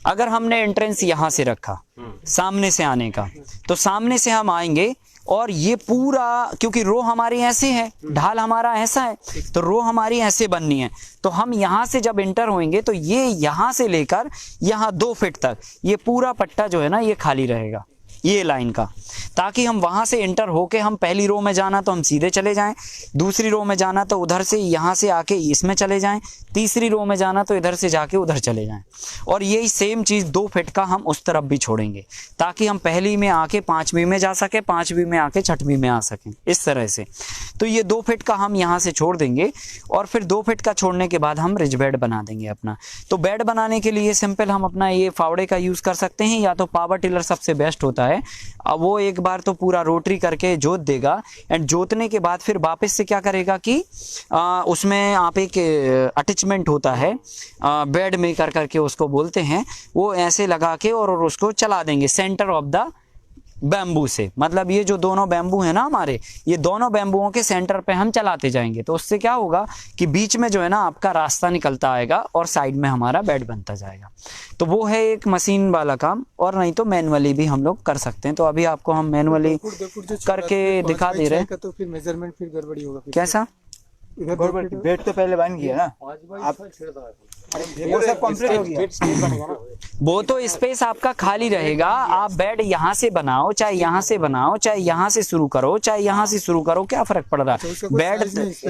अगर हमने एंट्रेंस यहाँ से रखा, सामने से आने का, तो सामने से हम आएंगे और ये पूरा, क्योंकि रो हमारी ऐसे है, ढाल हमारा ऐसा है, तो रो हमारी ऐसे बननी है। तो हम यहाँ से जब एंटर होंगे तो ये यहाँ से लेकर यहाँ 2 फीट तक ये पूरा पट्टा जो है ना ये खाली रहेगा, ये लाइन का, ताकि हम वहां से एंटर होके हम पहली रो में जाना तो हम सीधे चले जाएं, दूसरी रो में जाना तो उधर से यहाँ से आके इसमें चले जाएं, तीसरी रो में जाना तो इधर से जाके उधर चले जाएं। और यही सेम चीज़ 2 फीट का हम उस तरफ भी छोड़ेंगे, ताकि हम पहली में आके 5वीं में जा सके, 5वीं में आके 6वीं में आ सकें, इस तरह से। तो ये 2 फीट का हम यहाँ से छोड़ देंगे, और फिर 2 फीट का छोड़ने के बाद हम रिज बेड बना देंगे अपना। तो बेड बनाने के लिए सिंपल हम अपना ये फावड़े का यूज़ कर सकते हैं, या तो पावर टिलर सबसे बेस्ट होता है। अब वो एक बार तो पूरा रोटरी करके जोत देगा, एंड जोतने के बाद फिर वापस से क्या करेगा कि उसमें आप एक अटैचमेंट होता है बेड मेकर करके उसको बोलते हैं, वो ऐसे लगा के और उसको चला देंगे सेंटर ऑफ द बैम्बू से। मतलब ये जो दोनों बैम्बू है ना हमारे, ये दोनों बैम्बुओं के सेंटर पे हम चलाते जाएंगे, तो उससे क्या होगा कि बीच में जो है ना आपका रास्ता निकलता आएगा और साइड में हमारा बेड बनता जाएगा। तो वो है एक मशीन वाला काम, और नहीं तो मैनुअली भी हम लोग कर सकते हैं। तो अभी आपको हम मैनुअली करके दिखा दे रहे हैं। तो फिर मेजरमेंट फिर गड़बड़ी होगा। कैसा बेड तो पहले बन गया ना, आप वो सब कंप्लीट हो गया। वो तो स्पेस आपका खाली रहेगा, आप बेड यहाँ से बनाओ, चाहे यहाँ से बनाओ, चाहे यहाँ से शुरू करो, चाहे यहाँ से शुरू करो, क्या फर्क पड़ रहा है।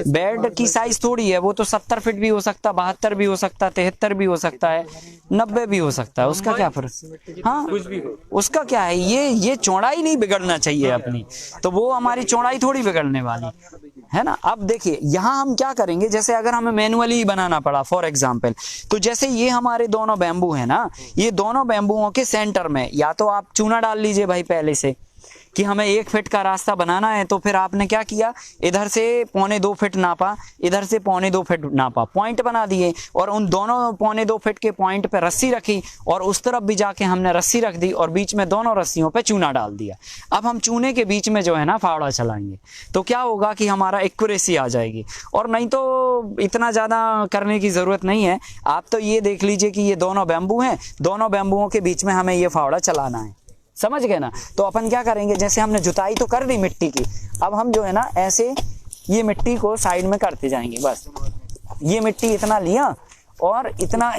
बेड की साइज थोड़ी है, वो तो 70 फीट भी हो सकता, 72 भी हो सकता, 73 भी हो सकता है, 90 भी हो सकता है, उसका क्या फर्क। हाँ उसका क्या है, ये चौड़ाई नहीं बिगड़ना चाहिए अपनी, तो वो हमारी चौड़ाई थोड़ी बिगड़ने वाली है ना। अब देखिए यहाँ हम क्या करेंगे, जैसे अगर हमें मैनुअली बनाना पड़ा फॉर एग्जांपल, तो जैसे ये हमारे दोनों बैम्बू है ना, ये दोनों बैम्बुओं के सेंटर में या तो आप चूना डाल लीजिए भाई पहले से कि हमें 1 फीट का रास्ता बनाना है। तो फिर आपने क्या किया, इधर से 1.25 फीट नापा, इधर से 1.25 फीट नापा, पॉइंट बना दिए, और उन दोनों 1.25 फीट के पॉइंट पे रस्सी रखी, और उस तरफ भी जाके हमने रस्सी रख दी, और बीच में दोनों रस्सियों पे चूना डाल दिया। अब हम चूने के बीच में जो है ना फावड़ा चलाएंगे, तो क्या होगा कि हमारा एक्यूरेसी आ जाएगी। और नहीं तो इतना ज़्यादा करने की ज़रूरत नहीं है, आप तो ये देख लीजिए कि ये दोनों बैम्बू हैं, दोनों बैम्बुओं के बीच में हमें ये फावड़ा चलाना है, समझ गए ना। तो अपन क्या करेंगे, जैसे हमने जुताई तो कर दी मिट्टी की, अब हम जो है ना ऐसे ये मिट्टी को साइड में करते जाएंगे। बस ये मिट्टी इतना लिया और इतना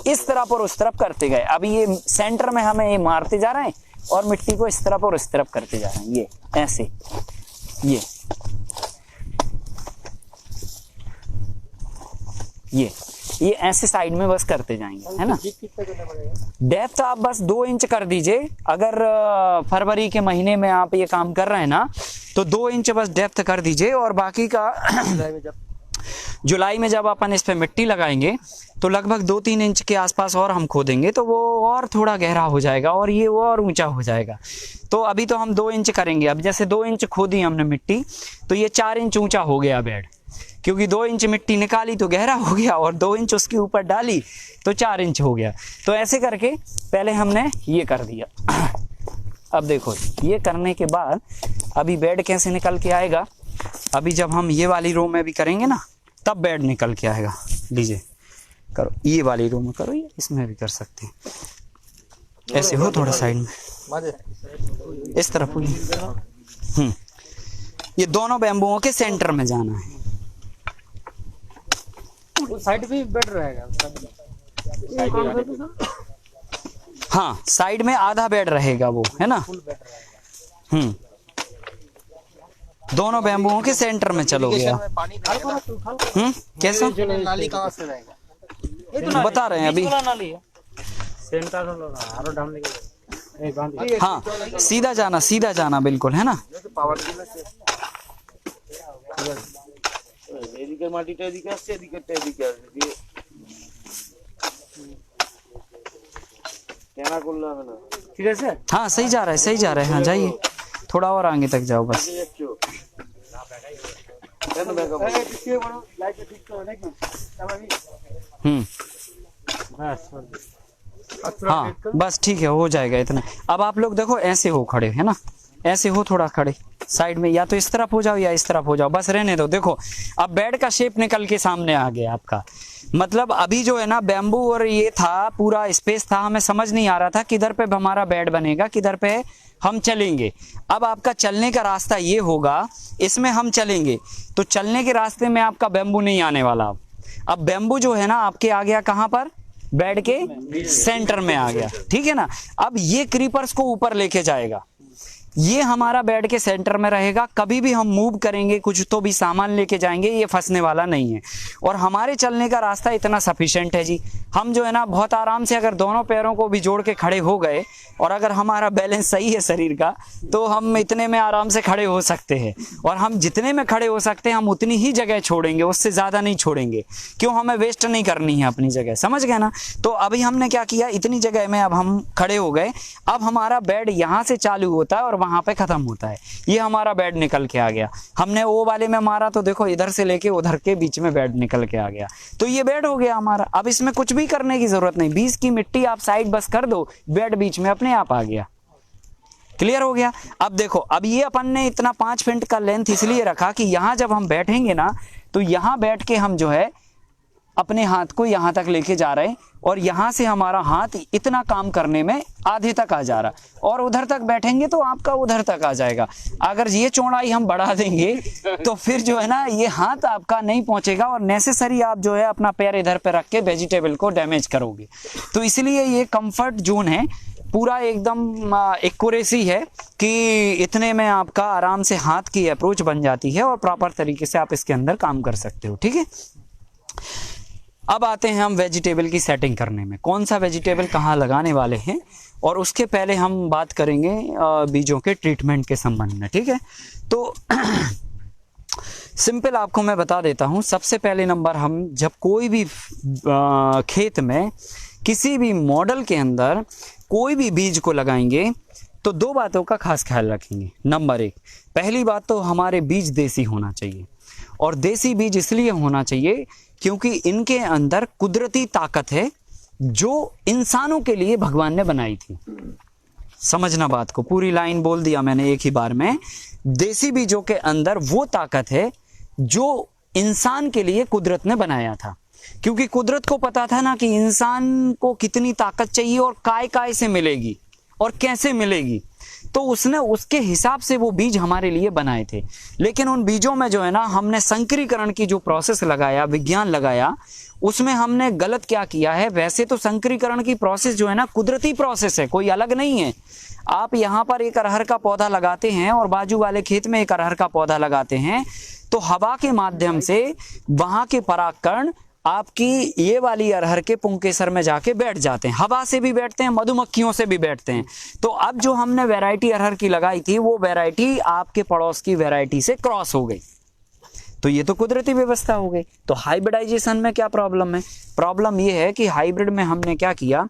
इस तरफ और उस तरफ करते गए। अब ये सेंटर में हमें ये मारते जा रहे हैं, और मिट्टी को इस तरफ और इस तरफ करते जा रहे हैं, ये ऐसे ये ऐसे साइड में बस करते जाएंगे, है ना। डेप्थ आप बस 2 इंच कर दीजिए। अगर फरवरी के महीने में आप ये काम कर रहे हैं ना, तो 2 इंच बस डेप्थ कर दीजिए, और बाकी का जुलाई में जब अपन इस पे मिट्टी लगाएंगे तो लगभग 2-3 इंच के आसपास और हम खोदेंगे, तो वो और थोड़ा गहरा हो जाएगा और ये वो और ऊंचा हो जाएगा। तो अभी तो हम 2 इंच करेंगे। अब जैसे 2 इंच खोदी हमने मिट्टी, तो ये 4 इंच ऊंचा हो गया बेड, क्योंकि 2 इंच मिट्टी निकाली तो गहरा हो गया, और 2 इंच उसके ऊपर डाली तो 4 इंच हो गया। तो ऐसे करके पहले हमने ये कर दिया। अब देखो ये करने के बाद अभी बेड कैसे निकल के आएगा, अभी जब हम ये वाली रो में भी करेंगे ना, तब बेड निकल के आएगा। लीजिए करो, ये वाली रो में करो, ये इसमें भी कर सकते हैं। ऐसे हो थोड़ा साइड में, इस तरफ हो। ये दोनों बैम्बुओं के सेंटर में जाना है। साइड भी बेड रहेगा। हाँ साइड में आधा बेड रहेगा वो, है ना। दोनों बैम्बुओं के सेंटर में चलोगे आप। कैसा नाली कहाँ से रहेगा, बता रहे हैं अभी। हाँ सीधा जाना बिल्कुल, है ना। ঠিক আছে। हाँ सही जा रहा है। हाँ जाइए, थोड़ा और आगे तक जाओ बस। हाँ बस ठीक है, हो जाएगा इतना। अब आप लोग देखो ऐसे हो खड़े, है ना, ऐसे हो थोड़ा खड़े साइड में, या तो इस तरफ हो जाओ या इस तरफ हो जाओ, बस रहने दो। देखो अब बेड का शेप निकल के सामने आ गया आपका। मतलब अभी जो है ना बैम्बू और ये था, पूरा स्पेस था, हमें समझ नहीं आ रहा था किधर पे हमारा बेड बनेगा, किधर पे हम चलेंगे। अब आपका चलने का रास्ता ये होगा, इसमें हम चलेंगे तो चलने के रास्ते में आपका बैम्बू नहीं आने वाला। अब बैम्बू जो है ना आपके आ गया कहाँ पर, बेड के सेंटर में आ गया, ठीक है ना। अब ये क्रीपर्स को ऊपर लेके जाएगा, ये हमारा बेड के सेंटर में रहेगा। कभी भी हम मूव करेंगे, कुछ तो भी सामान लेके जाएंगे, ये फंसने वाला नहीं है। और हमारे चलने का रास्ता इतना सफिशिएंट है जी, हम जो है ना बहुत आराम से अगर दोनों पैरों को भी जोड़ के खड़े हो गए और अगर हमारा बैलेंस सही है शरीर का, तो हम इतने में आराम से खड़े हो सकते हैं। और हम जितने में खड़े हो सकते हैं हम उतनी ही जगह छोड़ेंगे, उससे ज़्यादा नहीं छोड़ेंगे। क्यों? हमें वेस्ट नहीं करनी है अपनी जगह, समझ गए ना। तो अभी हमने क्या किया, इतनी जगह में अब हम खड़े हो गए। अब हमारा बेड यहाँ से चालू होता है और वहाँ पे ख़त्म होता है। ये हमारा बेड निकल के आ गया। हमने ओ वाले में मारा तो देखो इधर से लेके उधर के बीच में बेड निकल के आ गया। तो ये बेड हो गया हमारा। अब इसमें कुछ भी करने की जरूरत नहीं, 20 की मिट्टी आप साइड बस कर दो, बेड बीच में अपने आप आ गया। क्लियर हो गया। अब देखो, अब ये अपन ने इतना 5 फीट का लेंथ इसलिए रखा कि यहां जब हम बैठेंगे ना, तो यहां बैठ के हम जो है अपने हाथ को यहां तक लेके जा रहे हैं और यहां से हमारा हाथ इतना काम करने में आधे तक आ जा रहा, और उधर तक बैठेंगे तो आपका उधर तक आ जाएगा। अगर ये चौड़ाई हम बढ़ा देंगे तो फिर जो है ना ये हाथ आपका नहीं पहुंचेगा और नेसेसरी आप जो है अपना पैर इधर पे रख के वेजिटेबल को डैमेज करोगे। तो इसलिए ये कंफर्ट जोन है, पूरा एकदम एक्यूरेसी है कि इतने में आपका आराम से हाथ की अप्रोच बन जाती है और प्रॉपर तरीके से आप इसके अंदर काम कर सकते हो, ठीक है। अब आते हैं हम वेजिटेबल की सेटिंग करने में, कौन सा वेजिटेबल कहाँ लगाने वाले हैं, और उसके पहले हम बात करेंगे बीजों के ट्रीटमेंट के संबंध में, ठीक है। तो सिंपल आपको मैं बता देता हूँ। सबसे पहले नंबर, हम जब कोई भी खेत में किसी भी मॉडल के अंदर कोई भी बीज को लगाएंगे तो 2 बातों का खास ख्याल रखेंगे। नंबर 1, पहली बात तो हमारे बीज देसी होना चाहिए, और देसी बीज इसलिए होना चाहिए क्योंकि इनके अंदर कुदरती ताकत है जो इंसानों के लिए भगवान ने बनाई थी। समझना बात को, पूरी लाइन बोल दिया मैंने एक ही बार में। देसी बीजों के अंदर वो ताकत है जो इंसान के लिए कुदरत ने बनाया था, क्योंकि कुदरत को पता था ना कि इंसान को कितनी ताकत चाहिए और काय से मिलेगी और कैसे मिलेगी, तो उसने उसके हिसाब से वो बीज हमारे लिए बनाए थे। लेकिन उन बीजों में जो है ना हमने संकरीकरण की जो प्रोसेस लगाया, विज्ञान लगाया, उसमें हमने गलत क्या किया है। वैसे तो संकरीकरण की प्रोसेस जो है ना कुदरती प्रोसेस है, कोई अलग नहीं है। आप यहाँ पर एक अरहर का पौधा लगाते हैं और बाजू वाले खेत में एक अरहर का पौधा लगाते हैं, तो हवा के माध्यम से वहां के परागकण आपकी ये वाली अरहर के पुंकेसर में जाके बैठ जाते हैं। हवा से भी बैठते हैं, मधुमक्खियों से भी बैठते हैं। तो अब जो हमने वैरायटी अरहर की लगाई थी वो वैरायटी आपके पड़ोस की वैरायटी से क्रॉस हो गई, तो ये तो कुदरती व्यवस्था हो गई। तो हाइब्रिडाइजेशन में क्या प्रॉब्लम है? प्रॉब्लम ये है कि हाइब्रिड में हमने क्या किया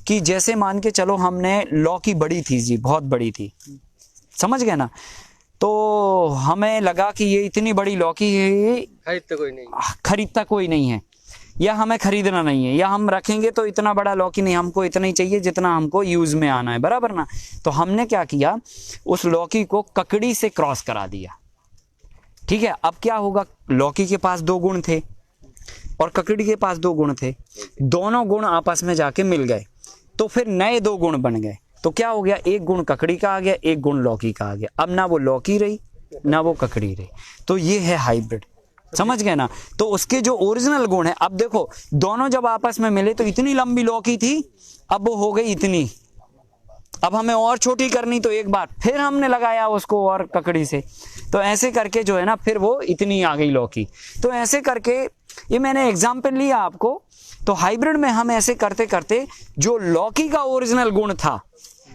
कि जैसे मान के चलो हमने लौकी बड़ी थी जी, बहुत बड़ी थी, समझ गए ना। तो हमें लगा कि ये इतनी बड़ी लौकी है, खरीदता कोई नहीं है, या हमें खरीदना नहीं है, या हम रखेंगे तो इतना बड़ा लौकी नहीं, हमको इतना ही चाहिए जितना हमको यूज में आना है, बराबर ना। तो हमने क्या किया, उस लौकी को ककड़ी से क्रॉस करा दिया, ठीक है। अब क्या होगा, लौकी के पास 2 गुण थे और ककड़ी के पास 2 गुण थे, दोनों गुण आपस में जाके मिल गए, तो फिर नए 2 गुण बन गए। तो क्या हो गया, 1 गुण ककड़ी का आ गया, 1 गुण लौकी का आ गया। अब ना वो लौकी रही ना वो ककड़ी रही, तो ये है हाइब्रिड, समझ गए ना। तो उसके जो ओरिजिनल गुण है, अब देखो दोनों जब आपस में मिले तो इतनी लंबी लौकी थी, अब वो हो गई इतनी। अब हमें और छोटी करनी, तो एक बार फिर हमने लगाया उसको और ककड़ी से, तो ऐसे करके जो है ना फिर वो इतनी आ गई लौकी। तो ऐसे करके, ये मैंने एग्जाम्पल लिया आपको। तो हाइब्रिड में हम ऐसे करते करते जो लौकी का ओरिजिनल गुण था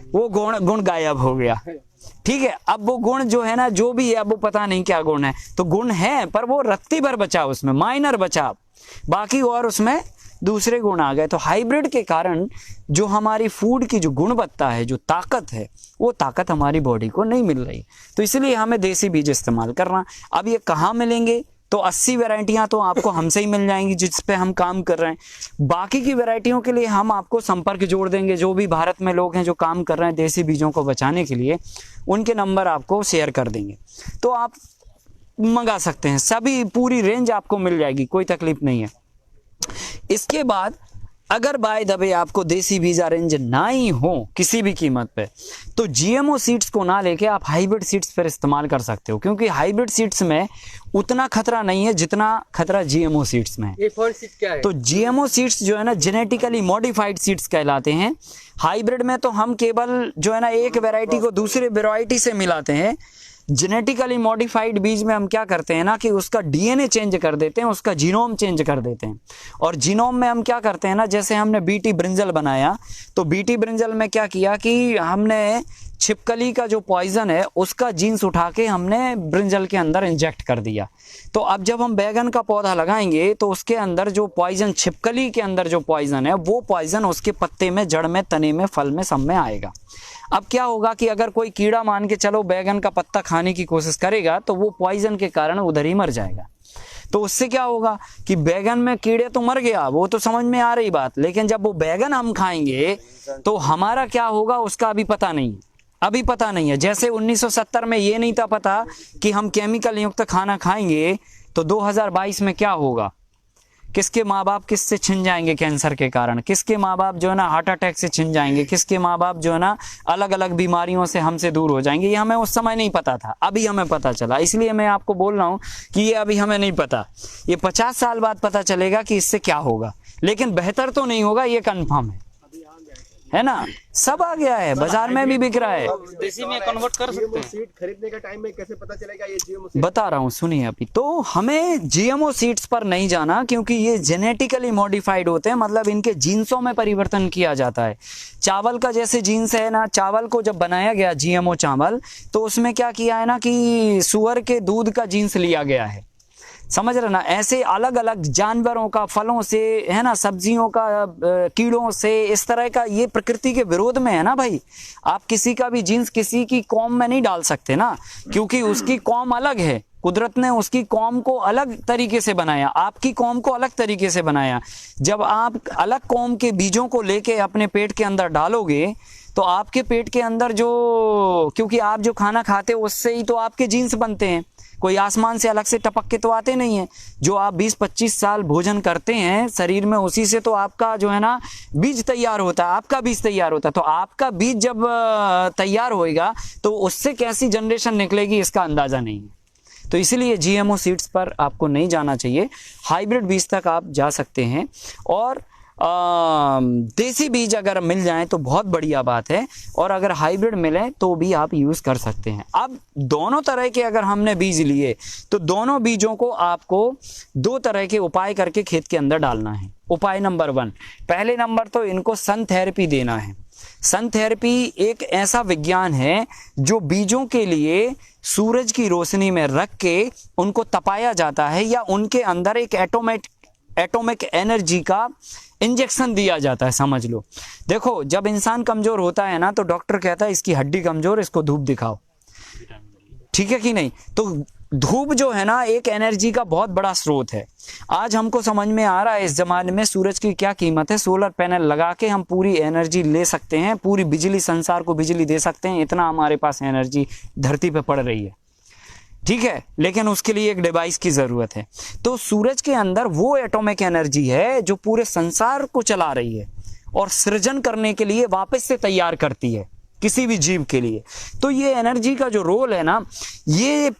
वो गुण गायब हो गया, ठीक है। अब वो गुण जो है ना, जो भी है, अब वो पता नहीं क्या गुण है, तो गुण है पर वो रत्ती भर बचा, उसमें माइनर बचा, बाकी और उसमें दूसरे गुण आ गए। तो हाइब्रिड के कारण जो हमारी फूड की जो गुणवत्ता है, जो ताकत है, वो ताकत हमारी बॉडी को नहीं मिल रही। तो इसलिए हमें देसी बीज इस्तेमाल करना। अब ये कहाँ मिलेंगे, तो 80 वैरायटियां तो आपको हमसे ही मिल जाएंगी जिस पे हम काम कर रहे हैं। बाकी की वैरायटियों के लिए हम आपको संपर्क जोड़ देंगे, जो भी भारत में लोग हैं जो काम कर रहे हैं देसी बीजों को बचाने के लिए, उनके नंबर आपको शेयर कर देंगे, तो आप मंगा सकते हैं। सभी पूरी रेंज आपको मिल जाएगी, कोई तकलीफ नहीं है। इसके बाद अगर बाय द वे आपको देसी बीज अरेंज ना ही हो किसी भी कीमत पे, तो जीएमओ सीड्स को ना लेके आप हाइब्रिड सीड्स पर इस्तेमाल कर सकते हो, क्योंकि हाइब्रिड सीड्स में उतना खतरा नहीं है जितना खतरा जीएमओ सीड्स में है। ये फॉरेन सीड क्या है? तो जीएमओ सीड्स जो है ना जेनेटिकली मॉडिफाइड सीड्स कहलाते हैं। हाइब्रिड में तो हम केवल जो है ना एक वैरायटी को दूसरे वैरायटी से मिलाते हैं। जेनेटिकली मॉडिफाइड बीज में हम क्या करते हैं ना कि उसका डीएनए चेंज कर देते हैं, उसका जीनोम चेंज कर देते हैं। और जीनोम में हम क्या करते हैं ना, जैसे हमने बीटी ब्रिंजल बनाया, तो बीटी ब्रिंजल में क्या किया कि हमने छिपकली का जो पॉइजन है उसका जीन्स उठा के हमने ब्रिंजल के अंदर इंजेक्ट कर दिया। तो अब जब हम बैगन का पौधा लगाएंगे तो उसके अंदर जो पॉइजन, छिपकली के अंदर जो पॉइजन है, वो पॉइजन उसके पत्ते में, जड़ में, तने में, फल में, सब में आएगा। अब क्या होगा कि अगर कोई कीड़ा मान के चलो बैगन का पत्ता खाने की कोशिश करेगा तो वो पॉइजन के कारण उधर ही मर जाएगा। तो उससे क्या होगा कि बैगन में कीड़े तो मर गया, वो तो समझ में आ रही बात, लेकिन जब वो बैगन हम खाएंगे तो हमारा क्या होगा उसका अभी पता नहीं है। जैसे 1970 में ये नहीं था पता कि हम केमिकल युक्त खाना खाएंगे तो 2022 में क्या होगा, किसके माँ बाप किससे छिन जाएंगे कैंसर के कारण, किसके माँ बाप जो है ना हार्ट अटैक से छिन जाएंगे, किसके माँ बाप जो है ना अलग अलग बीमारियों से हमसे दूर हो जाएंगे। ये हमें उस समय नहीं पता था, अभी हमें पता चला। इसलिए मैं आपको बोल रहा हूँ कि ये अभी हमें नहीं पता, ये 50 साल बाद पता चलेगा कि इससे क्या होगा, लेकिन बेहतर तो नहीं होगा, ये कन्फर्म है ना। सब आ गया है, बाजार में भी बिक रहा है। देसी में कन्वर्ट कर सकते हैं। सीड खरीदने का टाइम में कैसे पता चलेगा ये जीएमओ सीड? बता रहा हूँ, सुनिए। अभी तो हमें जीएमओ सीड्स पर नहीं जाना, क्योंकि ये जेनेटिकली मॉडिफाइड होते हैं, मतलब इनके जीन्सों में परिवर्तन किया जाता है। चावल का जैसे जीन्स है ना, चावल को जब बनाया गया जीएमओ चावल, तो उसमें क्या किया है ना कि सुअर के दूध का जीन्स लिया गया है, समझ रहे ना। ऐसे अलग अलग जानवरों का, फलों से, है ना, सब्जियों का, कीड़ों से, इस तरह का, ये प्रकृति के विरोध में है ना भाई। आप किसी का भी जीन्स किसी की कौम में नहीं डाल सकते ना, क्योंकि उसकी कौम अलग है। कुदरत ने उसकी कौम को अलग तरीके से बनाया, आपकी कौम को अलग तरीके से बनाया। जब आप अलग कौम के बीजों को लेके अपने पेट के अंदर डालोगे तो आपके पेट के अंदर जो, क्योंकि आप जो खाना खाते हो उससे ही तो आपके जीन्स बनते हैं, कोई आसमान से अलग से टपक के तो आते नहीं है। जो आप 20-25 साल भोजन करते हैं शरीर में, उसी से तो आपका जो है ना बीज तैयार होता है, आपका बीज तैयार होता है। तो आपका बीज जब तैयार होएगा तो उससे कैसी जनरेशन निकलेगी इसका अंदाजा नहीं है। तो इसीलिए जीएमओ सीड्स पर आपको नहीं जाना चाहिए, हाइब्रिड बीज तक आप जा सकते हैं। और देसी बीज अगर मिल जाए तो बहुत बढ़िया बात है, और अगर हाइब्रिड मिले तो भी आप यूज कर सकते हैं। अब दोनों तरह के अगर हमने बीज लिए तो दोनों बीजों को आपको 2 तरह के उपाय करके खेत के अंदर डालना है। उपाय नंबर 1, पहले नंबर तो इनको सन थेरेपी देना है। सन थेरेपी एक ऐसा विज्ञान है जो बीजों के लिए सूरज की रोशनी में रख के उनको तपाया जाता है, या उनके अंदर एक एटॉमिक एनर्जी का इंजेक्शन दिया जाता है, समझ लो। देखो, जब इंसान कमजोर होता है ना तो डॉक्टर कहता है इसकी हड्डी कमजोर, इसको धूप दिखाओ, ठीक है कि नहीं। तो धूप जो है ना एक एनर्जी का बहुत बड़ा स्रोत है। आज हमको समझ में आ रहा है इस जमाने में सूरज की क्या कीमत है। सोलर पैनल लगा के हम पूरी एनर्जी ले सकते हैं, पूरी बिजली, संसार को बिजली दे सकते हैं, इतना हमारे पास एनर्जी धरती पे पड़ रही है, ठीक है। लेकिन उसके लिए एक डिवाइस की जरूरत है। तो सूरज के अंदर वो एटॉमिक एनर्जी है जो पूरे संसार को चला रही है और सृजन करने के लिए वापस से तैयार करती है किसी भी जीव के लिए। तो ये एनर्जी का जो रोल है ना, ये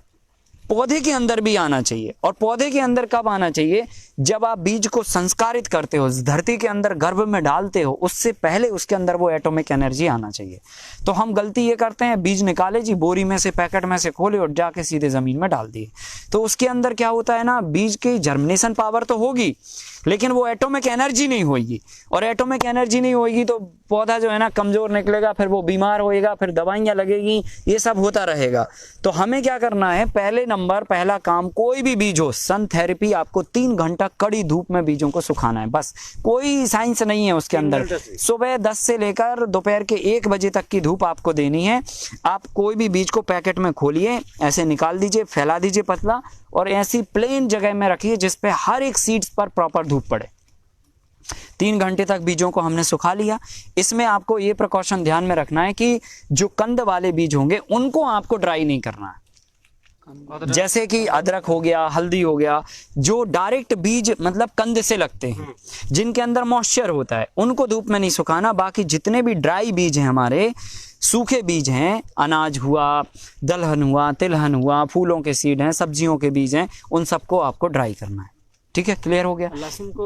पौधे के अंदर भी आना चाहिए। और पौधे के अंदर कब आना चाहिए? जब आप बीज को संस्कारित करते हो, धरती के अंदर गर्भ में डालते हो, उससे पहले उसके अंदर वो एटॉमिक एनर्जी आना चाहिए। तो हम गलती ये करते हैं, बीज निकाले जी, बोरी में से, पैकेट में से खोले और जाके सीधे जमीन में डाल दिए। तो उसके अंदर क्या होता है ना, बीज की जर्मिनेशन पावर तो होगी लेकिन वो एटॉमिक एनर्जी नहीं होगी, और एटॉमिक एनर्जी नहीं होगी तो पौधा जो है ना कमजोर निकलेगा, फिर वो बीमार होएगा, फिर दवाइयां लगेगी, ये सब होता रहेगा। तो हमें क्या करना है, पहला काम, कोई भी बीज हो, सन थेरेपी, आपको 3 घंटा कड़ी धूप में बीजों को सुखाना है, बस। कोई साइंस नहीं है उसके अंदर। सुबह 10 से लेकर दोपहर के 1 बजे तक की धूप आपको देनी है। आप कोई भी बीज को पैकेट में खोलिए, ऐसे निकाल दीजिए, फैला दीजिए पतला, और ऐसी प्लेन जगह में रखिए जिसपे हर एक सीड्स पर प्रॉपर धूप पड़े। 3 घंटे तक बीजों को हमने सुखा लिया। इसमें आपको ये प्रिकॉशन ध्यान में रखना है कि जो कंद वाले बीज होंगे उनको आपको ड्राई नहीं करना है, जैसे कि अदरक हो गया, हल्दी हो गया, जो डायरेक्ट बीज मतलब कंद से लगते हैं, जिनके अंदर मॉइस्चर होता है, उनको धूप में नहीं सुखाना। बाकी जितने भी ड्राई बीज हैं हमारे, सूखे बीज हैं, अनाज हुआ, दलहन हुआ, तिलहन हुआ, फूलों के सीड हैं, सब्जियों के बीज हैं, उन सबको आपको ड्राई करना है। ठीक है, क्लियर हो गया?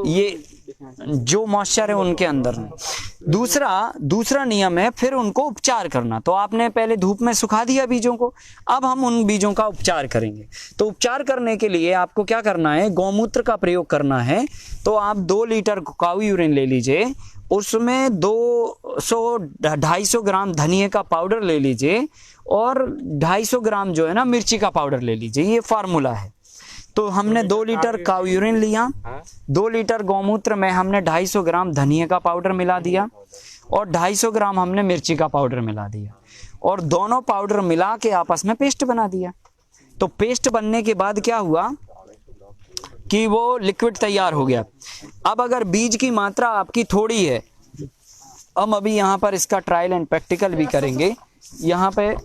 ये जो मॉइस्चर है उनके अंदर में। दूसरा नियम है फिर उनको उपचार करना। तो आपने पहले धूप में सुखा दिया बीजों को, अब हम उन बीजों का उपचार करेंगे। तो उपचार करने के लिए आपको क्या करना है, गौमूत्र का प्रयोग करना है। तो आप 2 लीटर काऊ यूरिन ले लीजिए, उसमें 200-250 ग्राम धनिए का पाउडर ले लीजिए और 250 ग्राम जो है ना मिर्ची का पाउडर ले लीजिए। ये फार्मूला है। तो हमने 2 लीटर काऊ यूरिन लिया, 2 लीटर गौमूत्र में हमने 250 ग्राम धनिए का पाउडर मिला दिया और 250 ग्राम हमने मिर्ची का पाउडर मिला दिया और दोनों पाउडर मिला के आपस में पेस्ट बना दिया। तो पेस्ट बनने के बाद क्या हुआ कि वो लिक्विड तैयार हो गया। अब अगर बीज की मात्रा आपकी थोड़ी है, हम अभी यहाँ पर इसका ट्रायल एंड प्रैक्टिकल भी करेंगे। यहाँ पे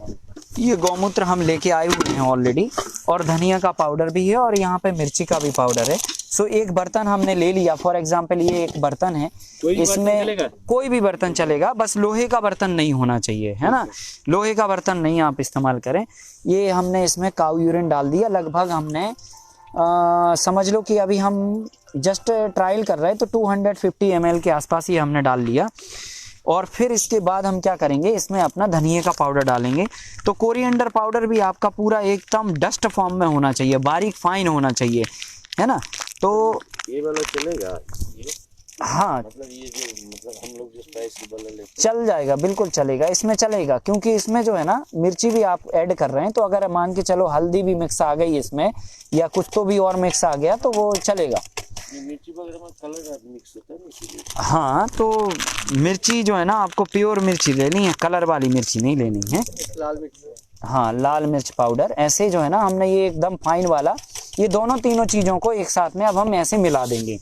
ये गौमूत्र हम लेके आए हुए हैं ऑलरेडी और धनिया का पाउडर भी है और यहाँ पे मिर्ची का भी पाउडर है। सो एक बर्तन हमने ले लिया, फॉर एग्जांपल ये एक बर्तन है, इसमें कोई भी बर्तन चलेगा, बस लोहे का बर्तन नहीं होना चाहिए, है ना। लोहे का बर्तन नहीं आप इस्तेमाल करें। ये हमने इसमें काऊ यूरिन डाल दिया, लगभग हमने समझ लो कि अभी हम जस्ट ट्रायल कर रहे हैं तो 250 ml के आसपास ही हमने डाल लिया। और फिर इसके बाद हम क्या करेंगे, इसमें अपना धनिए का पाउडर डालेंगे। तो कोरिएंडर पाउडर भी आपका पूरा एकदम डस्ट फॉर्म में होना चाहिए, बारीक फाइन होना चाहिए, है ना। तो ये वाला चलेगा? हाँ, मतलब ये जो मतलब हम लोग जो स्पाइस वाला लेते चल जाएगा, बिल्कुल चलेगा, इसमें चलेगा। क्योंकि इसमें जो है ना मिर्ची भी आप ऐड कर रहे हैं, तो अगर मान के चलो हल्दी भी मिक्स आ गई इसमें या कुछ तो भी और मिक्स आ गया तो वो चलेगा। मिर्ची वगैरह में कलर मिक्स होता है ना, इसीलिए। हाँ, तो मिर्ची जो है ना आपको प्योर मिर्ची लेनी है, कलर वाली मिर्ची नहीं लेनी है। लाल मिर्च। हाँ, लाल मिर्च पाउडर। ऐसे जो है ना हमने ये एकदम फाइन वाला, ये दोनों तीनों चीज़ों को एक साथ में अब हम ऐसे मिला देंगे।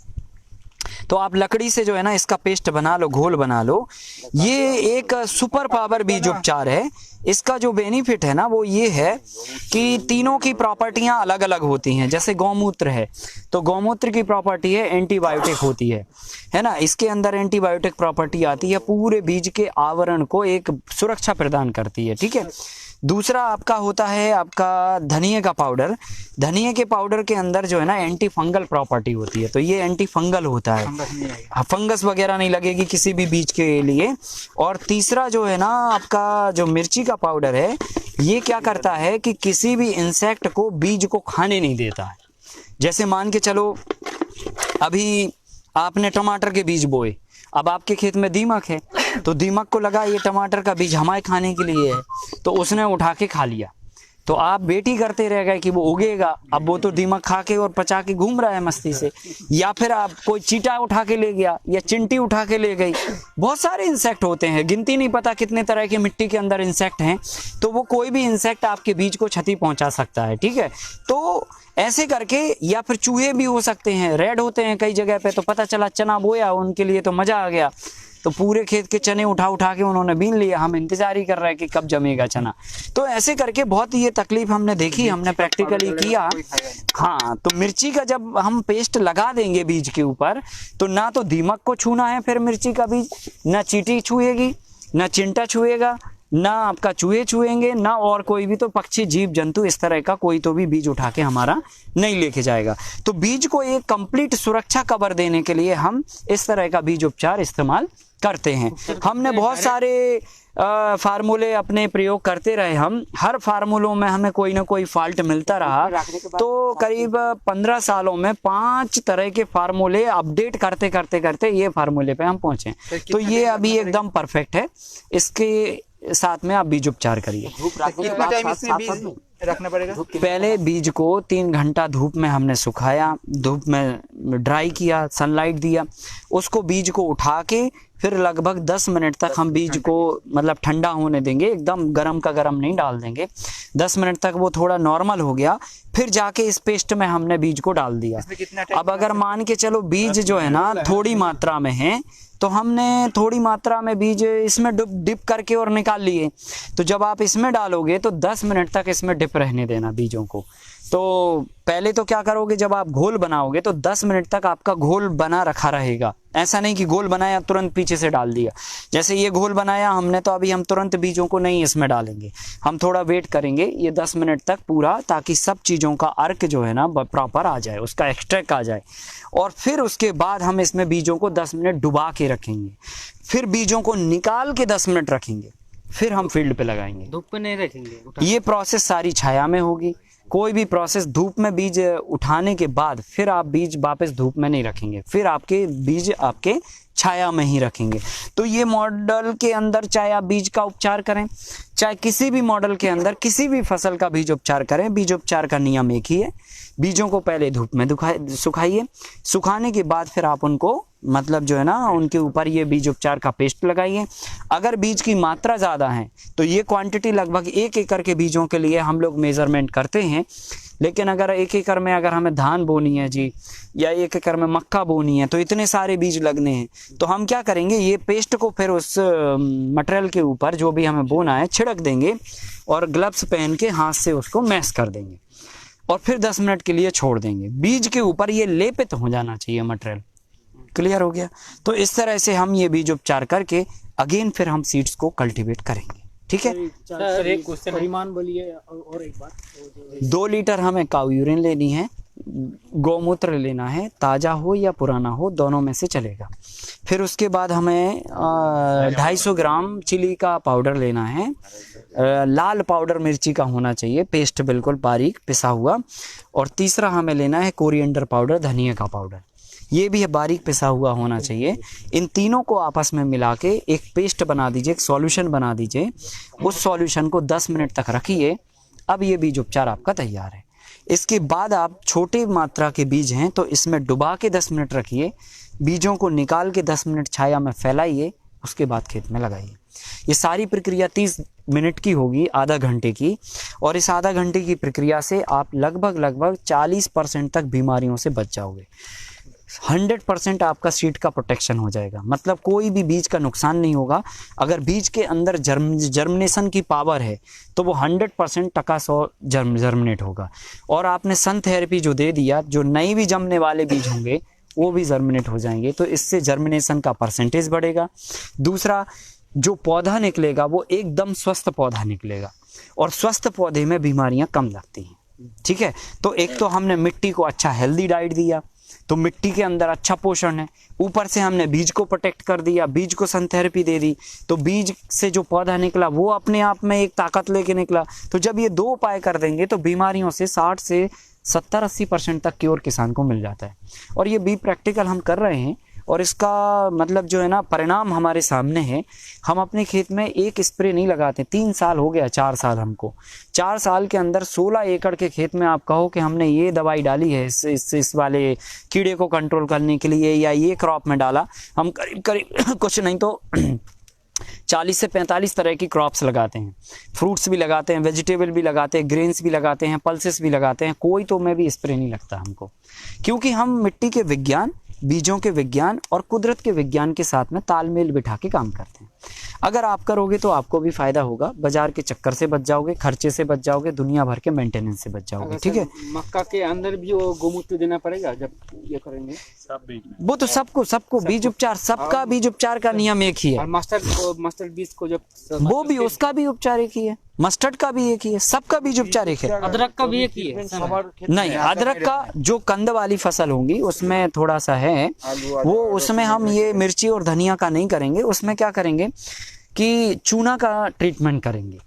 तो आप लकड़ी से जो है ना इसका पेस्ट बना लो, घोल बना लो। ये एक सुपर पावर बीज उपचार है। इसका जो बेनिफिट है ना वो ये है कि तीनों की प्रॉपर्टियां अलग अलग होती हैं। जैसे गौमूत्र है तो गौमूत्र की प्रॉपर्टी है एंटीबायोटिक होती है ना। इसके अंदर एंटीबायोटिक प्रॉपर्टी आती है, पूरे बीज के आवरण को एक सुरक्षा प्रदान करती है। ठीक है। दूसरा आपका होता है आपका धनिए का पाउडर। धनिए के पाउडर के अंदर जो है ना एंटी फंगल प्रॉपर्टी होती है, तो ये एंटी फंगल होता है, फंगस वगैरह नहीं लगेगी किसी भी बीज के लिए। और तीसरा जो है ना आपका जो मिर्ची का पाउडर है, ये क्या करता है कि किसी भी इंसेक्ट को बीज को खाने नहीं देता है। जैसे मान के चलो अभी आपने टमाटर के बीज बोए, अब आपके खेत में दीमक है तो दीमक को लगा ये टमाटर का बीज हमारे खाने के लिए है, तो उसने उठा के खा लिया। तो आप वेट ही करते रह गए कि वो उगेगा। अब वो तो दीमक खा के और पचा के घूम रहा है मस्ती से। या फिर आप कोई चीटा उठा के ले गया या चिंटी उठा के ले गई। बहुत सारे इंसेक्ट होते हैं, गिनती नहीं पता कितने तरह के मिट्टी के अंदर इंसेक्ट हैं। तो वो कोई भी इंसेक्ट आपके बीज को क्षति पहुंचा सकता है। ठीक है। तो ऐसे करके, या फिर चूहे भी हो सकते हैं, रेड होते हैं कई जगह पे। तो पता चला चना बोया, उनके लिए तो मजा आ गया, तो पूरे खेत के चने उठा उठा के उन्होंने बीन लिया। हम इंतजार ही कर रहे हैं कि कब जमेगा चना। तो ऐसे करके बहुत ये तकलीफ हमने देखी, हमने प्रैक्टिकली किया। हाँ, तो मिर्ची का जब हम पेस्ट लगा देंगे बीज के ऊपर, तो ना तो दीमक को छूना है फिर मिर्ची का बीज, ना चींटी छुएगी, ना चिंटा छुएगा, ना आपका चूहे छुएंगे, ना और कोई भी तो पक्षी जीव जंतु इस तरह का कोई तो भी बीज उठा के हमारा नहीं लेके जाएगा। तो बीज को एक कंप्लीट सुरक्षा कवर देने के लिए हम इस तरह का बीज उपचार इस्तेमाल करते हैं। हमने बहुत सारे फार्मूले अपने प्रयोग करते रहे। हम हर फार्मूलों में हमें कोई ना कोई फॉल्ट मिलता रहा। तो करीब 15 सालों में 5 तरह के फार्मूले अपडेट करते करते करते ये फार्मूले पे हम पहुंचे। तो ये अभी एकदम परफेक्ट है। इसके साथ में आप बीज उपचार करिए। कितना टाइम इसमें बीज रखना पड़ेगा? पहले बीज को 3 घंटा धूप में हमने सुखाया। धूप में ड्राई किया, सनलाइट दिया, उसको बीज को उठा के फिर लगभग 10 मिनट तक हम बीज को मतलब ठंडा होने देंगे, एकदम गरम का गरम नहीं डाल देंगे। 10 मिनट तक वो थोड़ा नॉर्मल हो गया, फिर जाके इस पेस्ट में हमने बीज को डाल दिया। अब अगर मान के चलो बीज जो है ना थोड़ी मात्रा में है, तो हमने थोड़ी मात्रा में बीज इसमें डिप करके और निकाल लिए। तो जब आप इसमें डालोगे तो 10 मिनट तक इसमें डिप रहने देना बीजों को। तो पहले तो क्या करोगे, जब आप घोल बनाओगे तो 10 मिनट तक आपका घोल बना रखा रहेगा। ऐसा नहीं कि घोल बनाया तुरंत पीछे से डाल दिया। जैसे ये घोल बनाया हमने, तो अभी हम तुरंत बीजों को नहीं इसमें डालेंगे, हम थोड़ा वेट करेंगे ये 10 मिनट तक पूरा, ताकि सब चीज़ों का अर्क जो है ना प्रॉपर आ जाए, उसका एक्सट्रैक्ट आ जाए। और फिर उसके बाद हम इसमें बीजों को 10 मिनट डुबा के रखेंगे, फिर बीजों को निकाल के 10 मिनट रखेंगे, फिर हम फील्ड पे लगाएंगे। धूप पे नहीं रखेंगे, ये प्रोसेस सारी छाया में होगी। कोई भी प्रोसेस धूप में बीज उठाने के बाद फिर आप बीज वापस धूप में नहीं रखेंगे, फिर आपके बीज आपके छाया में ही रखेंगे। तो ये मॉडल के अंदर चाहे आप बीज का उपचार करें, चाहे किसी भी मॉडल के अंदर किसी भी फसल का बीज उपचार करें, बीज उपचार का नियम एक ही है। बीजों को पहले धूप में सुखाइए, सुखाने के बाद फिर आप उनको मतलब जो है ना उनके ऊपर ये बीज उपचार का पेस्ट लगाइए। अगर बीज की मात्रा ज़्यादा है तो ये क्वांटिटी लगभग 1 एकड़ के बीजों के लिए हम लोग मेज़रमेंट करते हैं। लेकिन अगर 1 एकड़ में अगर हमें धान बोनी है जी, या 1 एकड़ में मक्का बोनी है, तो इतने सारे बीज लगने हैं, तो हम क्या करेंगे, ये पेस्ट को फिर उस मटेरियल के ऊपर जो भी हमें बोना है छिड़क देंगे और ग्लव्स पहन के हाथ से उसको मैश कर देंगे और फिर 10 मिनट के लिए छोड़ देंगे। बीज के ऊपर ये लेपित हो जाना चाहिए मटेरियल। क्लियर हो गया? तो इस तरह से हम ये बीज उपचार करके अगेन फिर हम सीड्स को कल्टीवेट करेंगे। ठीक है सर एक क्वेश्चन परिमाण बोलिए और एक बात। 2 लीटर हमें काऊ यूरिन लेनी है, गौमूत्र लेना है, ताज़ा हो या पुराना हो, दोनों में से चलेगा। फिर उसके बाद हमें 250 ग्राम चिली का पाउडर लेना है, लाल पाउडर मिर्ची का होना चाहिए, पेस्ट बिल्कुल बारीक पिसा हुआ। और तीसरा हमें लेना है कोरिएंडर पाउडर, धनिया का पाउडर, ये भी बारीक पिसा हुआ होना चाहिए। इन तीनों को आपस में मिला के एक पेस्ट बना दीजिए, एक सॉल्यूशन बना दीजिए। उस सॉल्यूशन को 10 मिनट तक रखिए। अब ये बीज उपचार आपका तैयार है। इसके बाद आप छोटे मात्रा के बीज हैं तो इसमें डुबा के 10 मिनट रखिए, बीजों को निकाल के 10 मिनट छाया में फैलाइए, उसके बाद खेत में लगाइए। ये सारी प्रक्रिया 30 मिनट की होगी, आधा घंटे की। और इस आधा घंटे की प्रक्रिया से आप लगभग 40% तक बीमारियों से बच जाओगे। 100% आपका सीड का प्रोटेक्शन हो जाएगा, मतलब कोई भी बीज का नुकसान नहीं होगा। अगर बीज के अंदर जर्मिनेशन की पावर है तो वो 100% टका 100 जर्मिनेट होगा। और आपने सन थेरेपी जो दे दिया, जो नई भी जमने वाले बीज होंगे वो भी जर्मिनेट हो जाएंगे, तो इससे जर्मिनेशन का परसेंटेज बढ़ेगा। दूसरा, जो पौधा निकलेगा वो एकदम स्वस्थ पौधा निकलेगा, और स्वस्थ पौधे में बीमारियां कम लगती हैं। ठीक है, तो एक तो हमने मिट्टी को अच्छा हेल्दी डाइट दिया, तो मिट्टी के अंदर अच्छा पोषण है। ऊपर से हमने बीज को प्रोटेक्ट कर दिया, बीज को सन थेरेपी दे दी, तो बीज से जो पौधा निकला वो अपने आप में एक ताकत लेके निकला। तो जब ये 2 उपाय कर देंगे तो बीमारियों से 60 से 70-80% तक क्योर किसान को मिल जाता है। और ये बी प्रैक्टिकल हम कर रहे हैं, और इसका मतलब जो है ना परिणाम हमारे सामने है। हम अपने खेत में एक स्प्रे नहीं लगाते, 3 साल हो गया, 4 साल हमको। 4 साल के अंदर 16 एकड़ के खेत में आप कहो कि हमने ये दवाई डाली है इस वाले कीड़े को कंट्रोल करने के लिए, या ये क्रॉप में डाला, हम करीब कुछ नहीं तो 40 से 45 तरह की क्रॉप्स लगाते हैं। फ्रूट्स भी लगाते हैं, वेजिटेबल भी लगाते हैं, ग्रेन्स भी लगाते हैं, पल्सेस भी लगाते हैं, कोई तो में भी स्प्रे नहीं लगता हमको, क्योंकि हम मिट्टी के विज्ञान, बीजों के विज्ञान और कुदरत के विज्ञान के साथ में तालमेल बिठा के काम करते हैं। अगर आप करोगे तो आपको भी फायदा होगा, बाजार के चक्कर से बच जाओगे, खर्चे से बच जाओगे, दुनिया भर के मेंटेनेंस से बच जाओगे। ठीक है, मक्का के अंदर भी वो गोमूत्र देना पड़ेगा जब ये करेंगे? वो तो सबको बीज उपचार, सबका बीज उपचार का नियम एक ही है। और मस्टर्ड बीज को जब वो भी, उसका भी उपचार एक ही है, मस्टर्ड का भी एक ही है, सबका बीज उपचार एक है। अदरक का भी एक ही है? नहीं, अदरक का जो कंद वाली फसल होंगी उसमें थोड़ा सा है वो, उसमें हम ये मिर्ची और धनिया का नहीं करेंगे। उसमें क्या करेंगे कि चूना का ट्रीटमेंट करेंगे,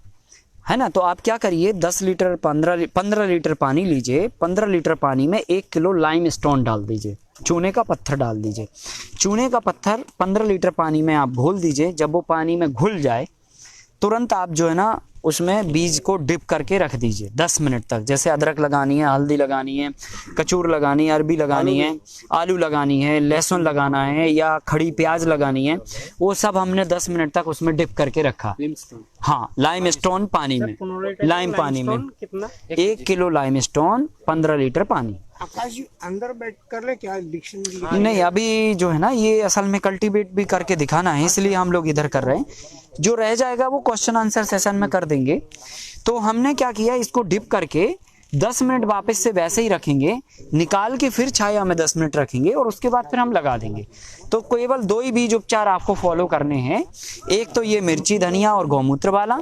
है ना। तो आप क्या करिए, 10 लीटर 15 लीटर पानी लीजिए, 15 लीटर पानी में 1 किलो लाइम स्टोन डाल दीजिए, चूने का पत्थर डाल दीजिए। चूने का पत्थर 15 लीटर पानी में आप घोल दीजिए। जब वो पानी में घुल जाए तुरंत आप जो है ना उसमें बीज को डिप करके रख दीजिए 10 मिनट तक। जैसे अदरक लगानी है, हल्दी लगानी है, कचूर लगानी है, अरबी लगानी है, आलू लगानी है, लहसुन लगाना है या खड़ी प्याज लगानी है, वो सब हमने 10 मिनट तक उसमें डिप करके रखा। हाँ, लाइम स्टोन पानी में, लाइम पानी में 1 किलो लाइम स्टोन 15 लीटर पानी। आकाश जी अंदर बैठ कर ले क्या डिक्शनरी? नहीं, अभी जो है ना ये असल में कल्टीवेट भी करके दिखाना है, इसलिए हम लोग इधर कर रहे हैं। जो रह जाएगा वो क्वेश्चन आंसर सेशन में कर देंगे। तो हमने क्या किया, इसको डिप करके 10 मिनट वापस से वैसे ही रखेंगे, निकाल के फिर छाया में 10 मिनट रखेंगे और उसके बाद फिर हम लगा देंगे। तो केवल 2 ही बीज उपचार आपको फॉलो करने हैं, एक तो ये मिर्ची, धनिया और गौमूत्र वाला,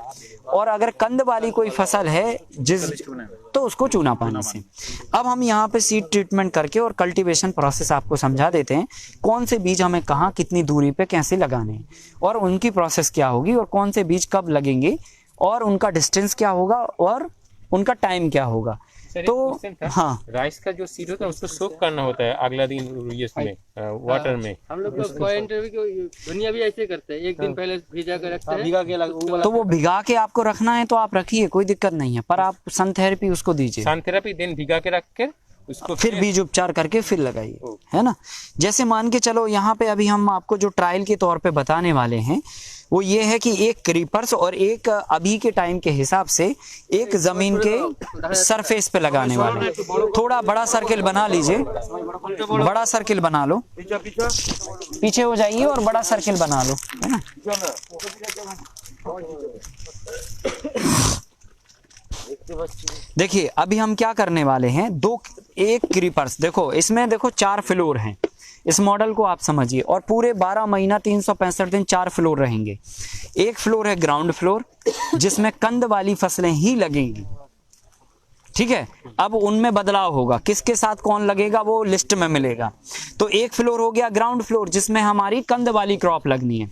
और अगर कंद वाली कोई फसल है तो उसको चूना पानी से। अब हम यहाँ पे सीड ट्रीटमेंट करके और कल्टीवेशन प्रोसेस आपको समझा देते हैं, कौन से बीज हमें कहाँ कितनी दूरी पे कैसे लगाने हैं और उनकी प्रोसेस क्या होगी और कौन से बीज कब लगेंगे और उनका डिस्टेंस क्या होगा और उनका टाइम क्या होगा। तो हाँ, राइस का जो सीड होता है उसको सोक करना होता है अगला दिन इसमें वाटर में। हम लोग दुनिया भी ऐसे करते हैं, एक दिन पहले भिजा कर रखते हैं, भिगा के तो वो भिगा के आपको रखना है तो आप रखिए, कोई दिक्कत नहीं है, पर आप सन थेरेपी उसको दीजिए। सन थेरेपी दिन भिगा के रख के उसको फिर बीज उपचार करके फिर लगाइए, है ना। जैसे मान के चलो यहाँ पे अभी हम आपको जो ट्रायल के तौर पे बताने वाले हैं वो ये है कि एक क्रीपर्स और एक अभी के टाइम के हिसाब से एक जमीन के सरफेस पे लगाने वाले। थोड़ा बड़ा सर्किल बना लीजिए, बड़ा सर्किल बना लो, पीछे हो जाइए और बड़ा सर्किल बना लो, है ना। देखिए अभी हम क्या करने वाले हैं, एक क्रीपर्स, देखो इसमें देखो 4 फ्लोर हैं, इस मॉडल को आप समझिए, और पूरे 12 महीना 365 दिन 4 फ्लोर रहेंगे। एक फ्लोर है ग्राउंड फ्लोर जिसमें कंद वाली फसलें ही लगेंगी, ठीक है। अब उनमें बदलाव होगा, किसके साथ कौन लगेगा वो लिस्ट में मिलेगा। तो एक फ्लोर हो गया ग्राउंड फ्लोर जिसमें हमारी कंद वाली क्रॉप लगनी है।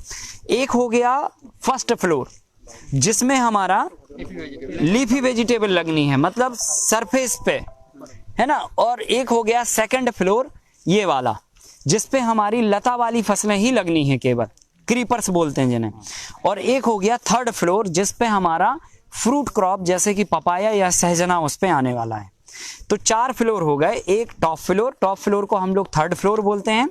एक हो गया फर्स्ट फ्लोर जिसमें हमारा लीफी वेजिटेबल लगनी है, मतलब सरफेस पे, है ना। और एक हो गया सेकंड फ्लोर ये वाला जिसपे हमारी लता वाली फसलें ही लगनी है, केवल क्रीपर्स बोलते हैं जिन्हें। और एक हो गया थर्ड फ्लोर जिसपे हमारा फ्रूट क्रॉप जैसे कि पपाया या सहजना उस पे आने वाला है। तो 4 फ्लोर हो गए। एक टॉप फ्लोर को हम लोग थर्ड फ्लोर बोलते हैं,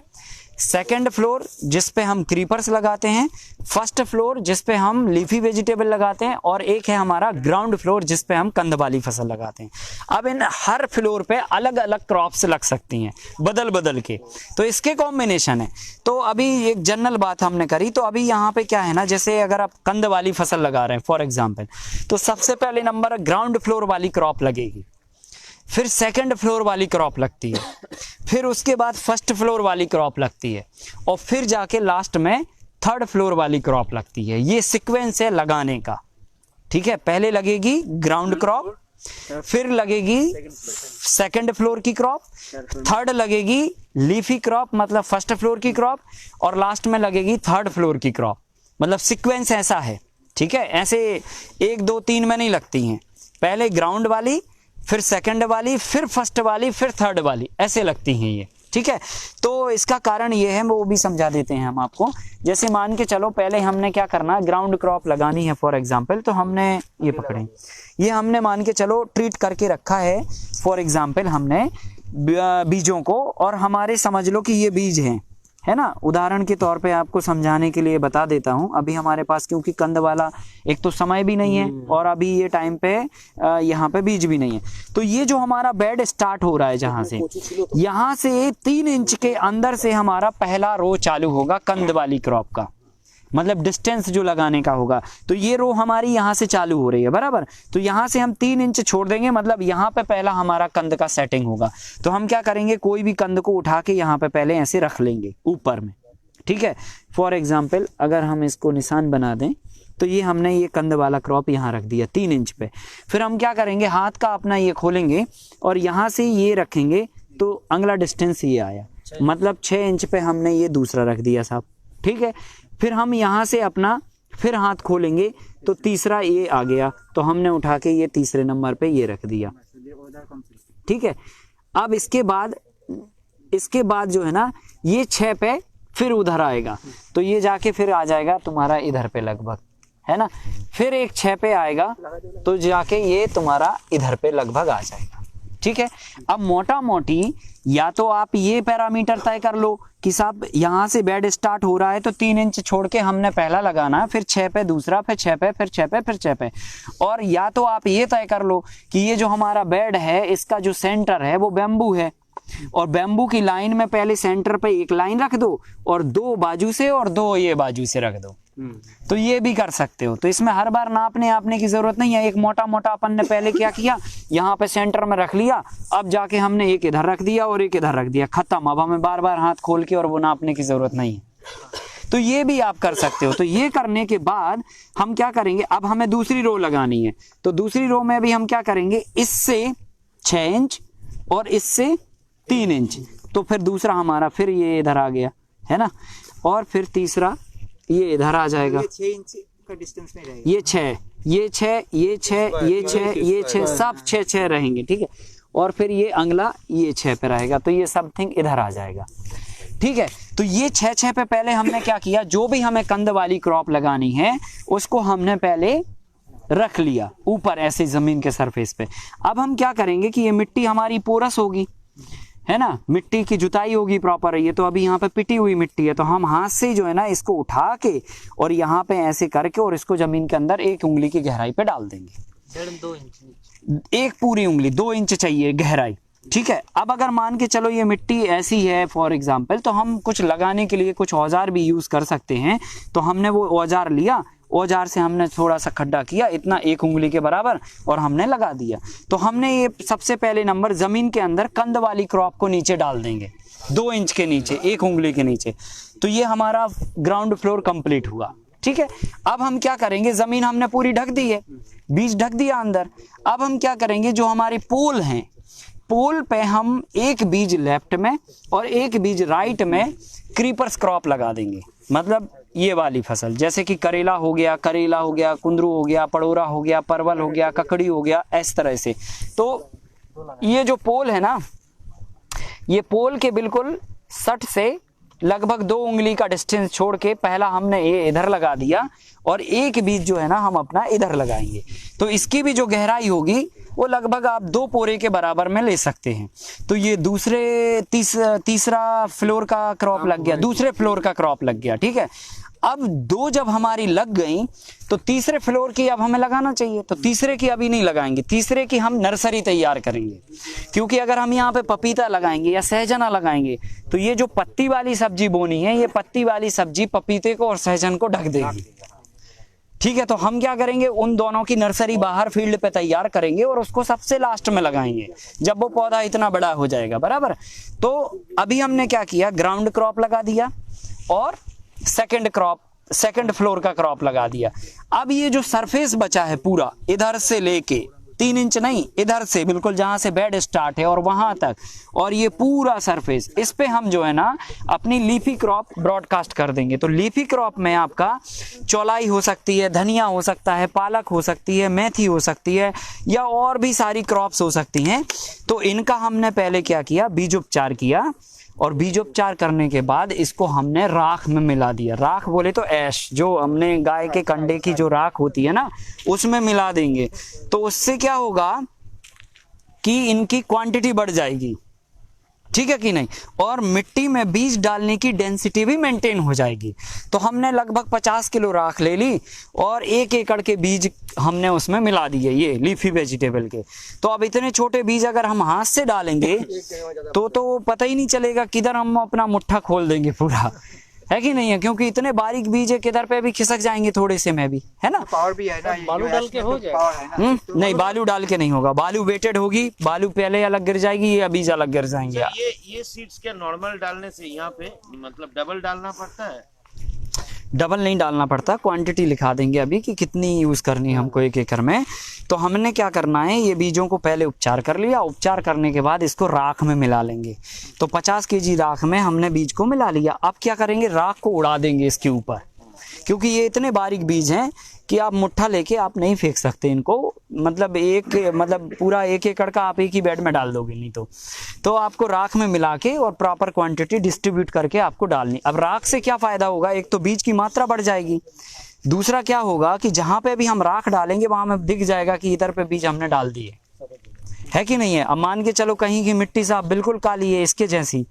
सेकंड फ्लोर जिस पे हम क्रीपर्स लगाते हैं, फर्स्ट फ्लोर जिस पे हम लीफी वेजिटेबल लगाते हैं, और एक है हमारा ग्राउंड फ्लोर जिस पे हम कंद वाली फसल लगाते हैं। अब इन हर फ्लोर पे अलग अलग क्रॉप्स लग सकती हैं बदल बदल के, तो इसके कॉम्बिनेशन है। तो अभी एक जनरल बात हमने करी, तो अभी यहाँ पे क्या है ना, जैसे अगर आप कंद वाली फसल लगा रहे हैं फॉर एग्जाम्पल, तो सबसे पहले नंबर ग्राउंड फ्लोर वाली क्रॉप लगेगी, फिर सेकंड फ्लोर वाली क्रॉप लगती है, फिर उसके बाद फर्स्ट फ्लोर वाली क्रॉप लगती है, और फिर जाके लास्ट में थर्ड फ्लोर वाली क्रॉप लगती है। ये सीक्वेंस है लगाने का, ठीक है। पहले लगेगी ग्राउंड क्रॉप, फिर लगेगी सेकंड फ्लोर की क्रॉप, थर्ड लगेगी लीफी क्रॉप मतलब फर्स्ट फ्लोर की क्रॉप, और लास्ट में लगेगी थर्ड फ्लोर की क्रॉप। मतलब सीक्वेंस ऐसा है, ठीक है। ऐसे 1 2 3 में नहीं लगती हैं, पहले ग्राउंड वाली, फिर सेकंड वाली, फिर फर्स्ट वाली, फिर थर्ड वाली, ऐसे लगती हैं ये, ठीक है। तो इसका कारण ये है, वो भी समझा देते हैं हम आपको। जैसे मान के चलो पहले हमने क्या करना, ग्राउंड क्रॉप लगानी है फॉर एग्जांपल, तो हमने ये पकड़े, ये हमने मान के चलो ट्रीट करके रखा है फॉर एग्जांपल हमने बीजों को, और हमारे समझ लो कि ये बीज हैं, है ना। उदाहरण के तौर पे आपको समझाने के लिए बता देता हूं। अभी हमारे पास क्योंकि कंद वाला एक तो समय भी नहीं है और अभी ये टाइम पे यहाँ पे बीज भी नहीं है, तो ये जो हमारा बेड स्टार्ट हो रहा है जहां से, यहाँ से 3 इंच के अंदर से हमारा पहला रो चालू होगा कंद वाली क्रॉप का, मतलब डिस्टेंस जो लगाने का होगा। तो ये रो हमारी यहाँ से चालू हो रही है, बराबर। तो यहाँ से हम 3 इंच छोड़ देंगे, मतलब यहाँ पे पहला हमारा कंद का सेटिंग होगा। तो हम क्या करेंगे, कोई भी कंद को उठा के यहाँ पे पहले ऐसे रख लेंगे ऊपर में, ठीक है। फॉर एग्जाम्पल अगर हम इसको निशान बना दें, तो ये हमने ये कंद वाला क्रॉप यहाँ रख दिया 3 इंच पे। फिर हम क्या करेंगे, हाथ का अपना ये खोलेंगे और यहाँ से ये रखेंगे, तो अगला डिस्टेंस ये आया, मतलब 6 इंच पे हमने ये दूसरा रख दिया साहब, ठीक है। फिर हम यहाँ से अपना फिर हाथ खोलेंगे तो तीसरा ये आ गया, तो हमने उठा के ये तीसरे नंबर पे ये रख दिया, ठीक है। अब इसके बाद जो है ना, ये 6 पे फिर उधर आएगा, तो ये जाके फिर आ जाएगा तुम्हारा इधर पे लगभग, है ना, फिर एक 6 पे आएगा तो जाके ये तुम्हारा इधर पे लगभग आ जाएगा। ठीक है, अब मोटा मोटी या तो आप ये पैरामीटर तय कर लो कि साहब यहाँ से बेड स्टार्ट हो रहा है तो 3 इंच छोड़ के हमने पहला लगाना है, फिर 6 पे दूसरा, फिर 6 पे, फिर 6 पे, फिर 6 पे। और या तो आप ये तय कर लो कि ये जो हमारा बेड है इसका जो सेंटर है वो बैम्बू है, और बैम्बू की लाइन में पहले सेंटर पे एक लाइन रख दो और 2 बाजू से और 2 ये बाजू से रख दो, तो ये भी कर सकते हो। तो इसमें हर बार नापने की जरूरत नहीं है। एक मोटा मोटा अपन ने पहले क्या किया, यहाँ पे सेंटर में रख लिया, अब जाके हमने एक इधर रख दिया और एक इधर रख दिया, खत्म। अब हमें बार बार हाथ खोल के और वो नापने की जरूरत नहीं है। तो ये भी आप कर सकते हो। तो ये करने के बाद हम क्या करेंगे, अब हमें दूसरी रो लगानी है, तो दूसरी रो में भी हम क्या करेंगे, इससे 6 इंच और इससे 3 इंच, तो फिर दूसरा हमारा फिर ये इधर आ गया, है ना, और फिर तीसरा ये इधर आ जाएगा। 6 इंच का डिस्टेंस नहीं रहेगा। ये 6, ये 6, ये 6, ये 6, ये 6, सब 6 रहेंगे। ठीक है, और फिर ये अगला ये 6 पे रहेगा, तो ये समथिंग इधर आ जाएगा। ठीक है, तो ये 6 पे पहले हमने क्या किया, जो भी हमें कंद वाली क्रॉप लगानी है उसको हमने पहले रख लिया ऊपर ऐसे जमीन के सरफेस पे। अब हम क्या करेंगे कि ये मिट्टी हमारी पोरस होगी, है ना, मिट्टी की जुताई होगी प्रॉपर। ये तो अभी यहाँ पे पिटी हुई मिट्टी है, तो हम हाथ से जो है ना इसको उठा के और यहाँ पे ऐसे करके और इसको जमीन के अंदर 1 उंगली की गहराई पे डाल देंगे। 2 इंच, एक पूरी उंगली, 2 इंच चाहिए गहराई। ठीक है, अब अगर मान के चलो ये मिट्टी ऐसी है फॉर एग्जाम्पल, तो हम कुछ लगाने के लिए कुछ औजार भी यूज कर सकते हैं। तो हमने वो औजार लिया, औजार से हमने थोड़ा सा खड्डा किया इतना 1 उंगली के बराबर और हमने लगा दिया। तो हमने ये सबसे पहले नंबर जमीन के अंदर कंद वाली क्रॉप को नीचे डाल देंगे 2 इंच के नीचे, 1 उंगली के नीचे। तो ये हमारा ग्राउंड फ्लोर कंप्लीट हुआ। ठीक है, अब हम क्या करेंगे, जमीन हमने पूरी ढक दी है, बीज ढक दिया अंदर। अब हम क्या करेंगे, जो हमारे पोल हैं, पोल पे हम 1 बीज लेफ्ट में और 1 बीज राइट में क्रीपर्स क्रॉप लगा देंगे। मतलब ये वाली फसल, जैसे कि करेला हो गया, कुंदरू हो गया, पड़ोरा हो गया, परवल हो गया, ककड़ी हो गया, इस तरह से। तो ये जो पोल है ना, ये पोल के बिल्कुल 60 से लगभग 2 उंगली का डिस्टेंस छोड़ के पहला हमने ये इधर लगा दिया और 1 बीज जो है ना हम अपना इधर लगाएंगे। तो इसकी भी जो गहराई होगी वो लगभग आप 2 पोरे के बराबर में ले सकते हैं। तो ये तीसरा फ्लोर का क्रॉप लग गया, दूसरे फ्लोर का क्रॉप लग गया। ठीक है, अब 2 जब हमारी लग गई तो तीसरे फ्लोर की अब हमें लगाना चाहिए। तो तीसरे की अभी नहीं लगाएंगे, तीसरे की हम नर्सरी तैयार करेंगे। क्योंकि अगर हम यहाँ पे पपीता लगाएंगे या सहजना लगाएंगे तो ये जो पत्ती वाली सब्जी बोनी है, ये पत्ती वाली सब्जी पपीते को और सहजन को ढक देगी। ठीक है, तो हम क्या करेंगे, उन दोनों की नर्सरी बाहर फील्ड पे तैयार करेंगे और उसको सबसे लास्ट में लगाएंगे जब वो पौधा इतना बड़ा हो जाएगा, बराबर। तो अभी हमने क्या किया, ग्राउंड क्रॉप लगा दिया और सेकंड फ्लोर का क्रॉप लगा दिया। अब ये जो सरफेस बचा है पूरा, इधर से लेके 3 इंच नहीं, इधर से बिल्कुल जहां से बेड स्टार्ट है और वहां तक, और ये पूरा सरफेस, इस पे हम जो है ना अपनी लीफी क्रॉप ब्रॉडकास्ट कर देंगे। तो लीफी क्रॉप में आपका चौलाई हो सकती है, धनिया हो सकता है, पालक हो सकती है, मेथी हो सकती है, या और भी सारी क्रॉप्स हो सकती हैं। तो इनका हमने पहले क्या किया, बीजोपचार किया, और बीजोपचार करने के बाद इसको हमने राख में मिला दिया। राख बोले तो ऐश, जो हमने गाय के कंडे की जो राख होती है ना, उसमें मिला देंगे। तो उससे क्या होगा कि इनकी क्वांटिटी बढ़ जाएगी। ठीक है कि नहीं, और मिट्टी में बीज डालने की डेंसिटी भी मेंटेन हो जाएगी। तो हमने लगभग 50 किलो राख ले ली और 1 एकड़ के बीज हमने उसमें मिला दिए, ये लीफी वेजिटेबल के। तो अब इतने छोटे बीज अगर हम हाथ से डालेंगे तो पता ही नहीं चलेगा, किधर हम अपना मुट्ठा खोल देंगे पूरा, है कि नहीं है, क्योंकि इतने बारीक बीज है, किधर पे भी खिसक जाएंगे थोड़े से में भी, है ना। पावर भी है ना, बालू डाल के हो जाएगा। नहीं, बालू डाल के नहीं होगा, बालू वेटेड होगी, बालू पहले अलग गिर जाएगी या बीज अलग गिर जाएंगे। ये सीड्स क्या नॉर्मल डालने से यहाँ पे मतलब डबल डालना पड़ता है? डबल नहीं डालना पड़ता, क्वांटिटी लिखा देंगे अभी कि कितनी यूज करनी है हमको 1 एकड़ में। तो हमने क्या करना है, ये बीजों को पहले उपचार कर लिया, उपचार करने के बाद इसको राख में मिला लेंगे। तो 50 केजी राख में हमने बीज को मिला लिया। अब क्या करेंगे, राख को उड़ा देंगे इसके ऊपर, क्योंकि ये इतने बारीक बीज हैं कि आप मुट्ठा लेके आप नहीं फेंक सकते इनको, मतलब पूरा 1 एकड़ का आप एक ही बेड में डाल दोगे नहीं तो आपको राख में मिला के और प्रॉपर क्वांटिटी डिस्ट्रीब्यूट करके आपको डालनी। अब राख से क्या फायदा होगा, एक तो बीज की मात्रा बढ़ जाएगी, दूसरा क्या होगा कि जहां पे भी हम राख डालेंगे वहां में दिख जाएगा कि इधर पे बीज हमने डाल दिए, है कि नहीं है। अब मान के चलो कहीं की मिट्टी साहब बिल्कुल काली है इसके जैसी,